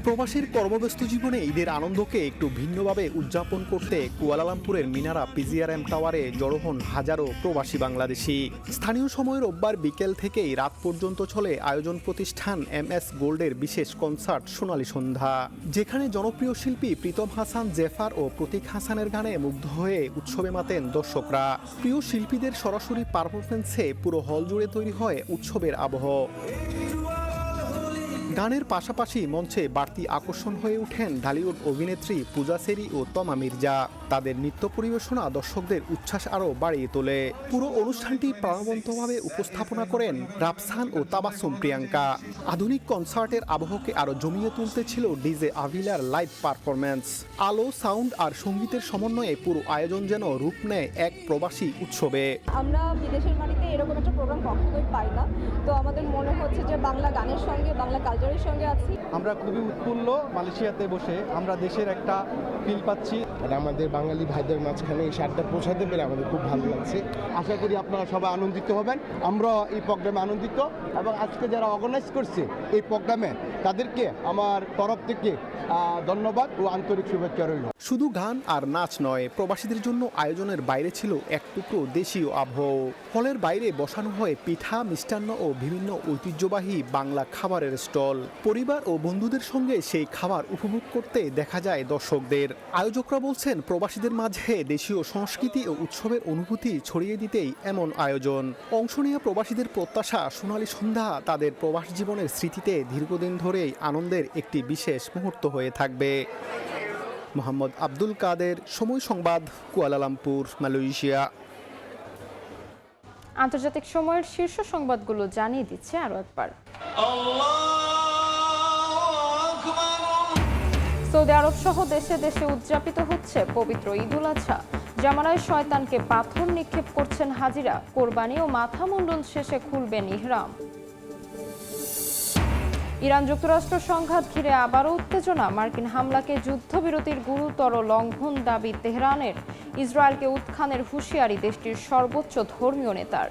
প্রবাসীর কর্মব্যস্ত জীবনে ঈদের আনন্দকে একটু ভিন্নভাবে উদযাপন করতে কুয়ালালামপুরের মিনারা পিজিআরএম টাওয়ারে জড়ো হন হাজারো প্রবাসী বাংলাদেশি। স্থানীয় সময় রোববার বিকেল থেকেই রাত পর্যন্ত চলে আয়োজন প্রতিষ্ঠান MS গোল্ডের বিশেষ কনসার্ট সোনালী সন্ধ্যা, যেখানে জনপ্রিয় শিল্পী প্রীতম হাসান, জেফার ও প্রতীক হাসানের গানে মুগ্ধ হয়ে উৎসবে মাতেন দর্শকরা। প্রিয় শিল্পীদের সরাসরি পারফরমেন্সে পুরো হল জুড়ে তৈরি হয় উৎসবের আবহ। গানের পাশাপাশি মঞ্চে বাড়তি আকর্ষণ হয়ে ওঠেন ঢালিউড অভিনেত্রী পূজা সেরি ও তমা মির্জা। তাদের নৃত্য পরিবেশনা দর্শকদের উচ্ছ্বাস আরও বাড়িয়ে তোলে। পুরো অনুষ্ঠানটি প্রাণবন্তভাবে উপস্থাপনা করেন রাফসান ও তাবাসুম প্রিয়াঙ্কা। আধুনিক কনসার্টের আবহকে আরও জমিয়ে তুলতে ছিল ডিজে আভিলার লাইভ পারফরম্যান্স। আলো, সাউন্ড আর সঙ্গীতের সমন্বয়ে পুরো আয়োজন যেন রূপ নেয় এক প্রবাসী উৎসবে। আমরা বিদেশের মাটিতে এরকম একটা প্রোগ্রাম কখনোই পাই না, তো আমাদের মনে হচ্ছে যে বাংলা গানের সঙ্গে বাংলা কালচার ফ্যামিলির সঙ্গে আছি। আমরা খুবই উৎফুল্ল মালয়েশিয়াতে বসে, আমরা দেশের একটা ফিল পাচ্ছি। আর আমাদের বাঙালি ভাইদের মাঝখানে এই সারটা পৌঁছাতে পেরে আমাদের খুব ভালো লাগছে। আশা করি আপনারা সবাই আনন্দিত হবেন, আমরা এই প্রোগ্রামে আনন্দিত, এবং আজকে যারা অর্গানাইজ করছে এই প্রোগ্রামে তাদেরকে আমার তরফ থেকে ধন্যবাদ ও আন্তরিক শুভেচ্ছা রইল। শুধু গান আর নাচ নয়, প্রবাসীদের জন্য আয়োজনের বাইরে ছিল এক টুকরো দেশীয় আবহ। হলের বাইরে বসানো হয় পিঠা, মিষ্টান্ন ও বিভিন্ন ঐতিহ্যবাহী বাংলা খাবারের স্টল। পরিবার ও বন্ধুদের সঙ্গে সেই খাবার উপভোগ করতে দেখা যায় দর্শকদের। আয়োজকরা বলছেন, প্রবাসীদের মাঝে দেশীয় সংস্কৃতি ও উৎসবের অনুভূতি ছড়িয়ে দিতেই এমন আয়োজন। অংশ নেওয়া প্রবাসীদের প্রত্যাশা, সোনালী সন্ধ্যা তাদের প্রবাস জীবনের স্মৃতিতে দীর্ঘদিন ধরেই আনন্দের একটি বিশেষ মুহূর্ত হয়ে থাকবে। মোহাম্মদ আব্দুল কাদের, সময় সংবাদ, কুয়ালালামপুর, মালয়েশিয়া। আন্তর্জাতিক সময়ের শীর্ষ সংবাদগুলো জানিয়ে দিচ্ছে আরো একবার। সৌদি আরব সহ দেশে দেশে উদযাপিত হচ্ছে পবিত্র ঈদুল আজহা। জামারায় শয়তানকে পাথর নিক্ষেপ করছেন হাজিরা। কোরবানি ও মাথা মুন্ডন শেষে খুলবেন ইহরাম। ইরান যুক্তরাষ্ট্র সংঘাত ঘিরে আবারও উত্তেজনা। মার্কিন হামলাকে যুদ্ধবিরতির গুরুতর লঙ্ঘন দাবি তেহরানের। ইসরায়েলকে উৎখানের হুঁশিয়ারি দেশটির সর্বোচ্চ ধর্মীয় নেতার।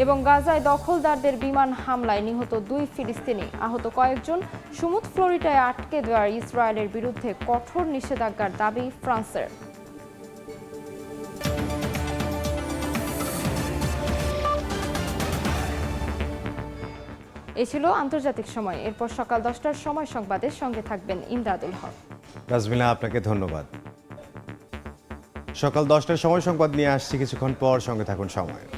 এবং গাজায় দখলদারদের বিমান হামলায় নিহত 2 ফিলিস্তিনি, আহত কয়েকজন। সুমুদ ফ্লোরিডায় আটকে দেওয়ার ইসরায়েলের বিরুদ্ধে কঠোর নিষেধাজ্ঞার দাবি ফ্রান্সের। এই ছিল আন্তর্জাতিক সময়। এরপর সকাল 10টার সময় সংবাদের সঙ্গে থাকবেন ইমদাদুল হক। রাজমিলা, আপনাকে ধন্যবাদ। সকাল 10টার সময় সংবাদ নিয়ে আসছি কিছুক্ষণ পর, সঙ্গে থাকুন সময়ের।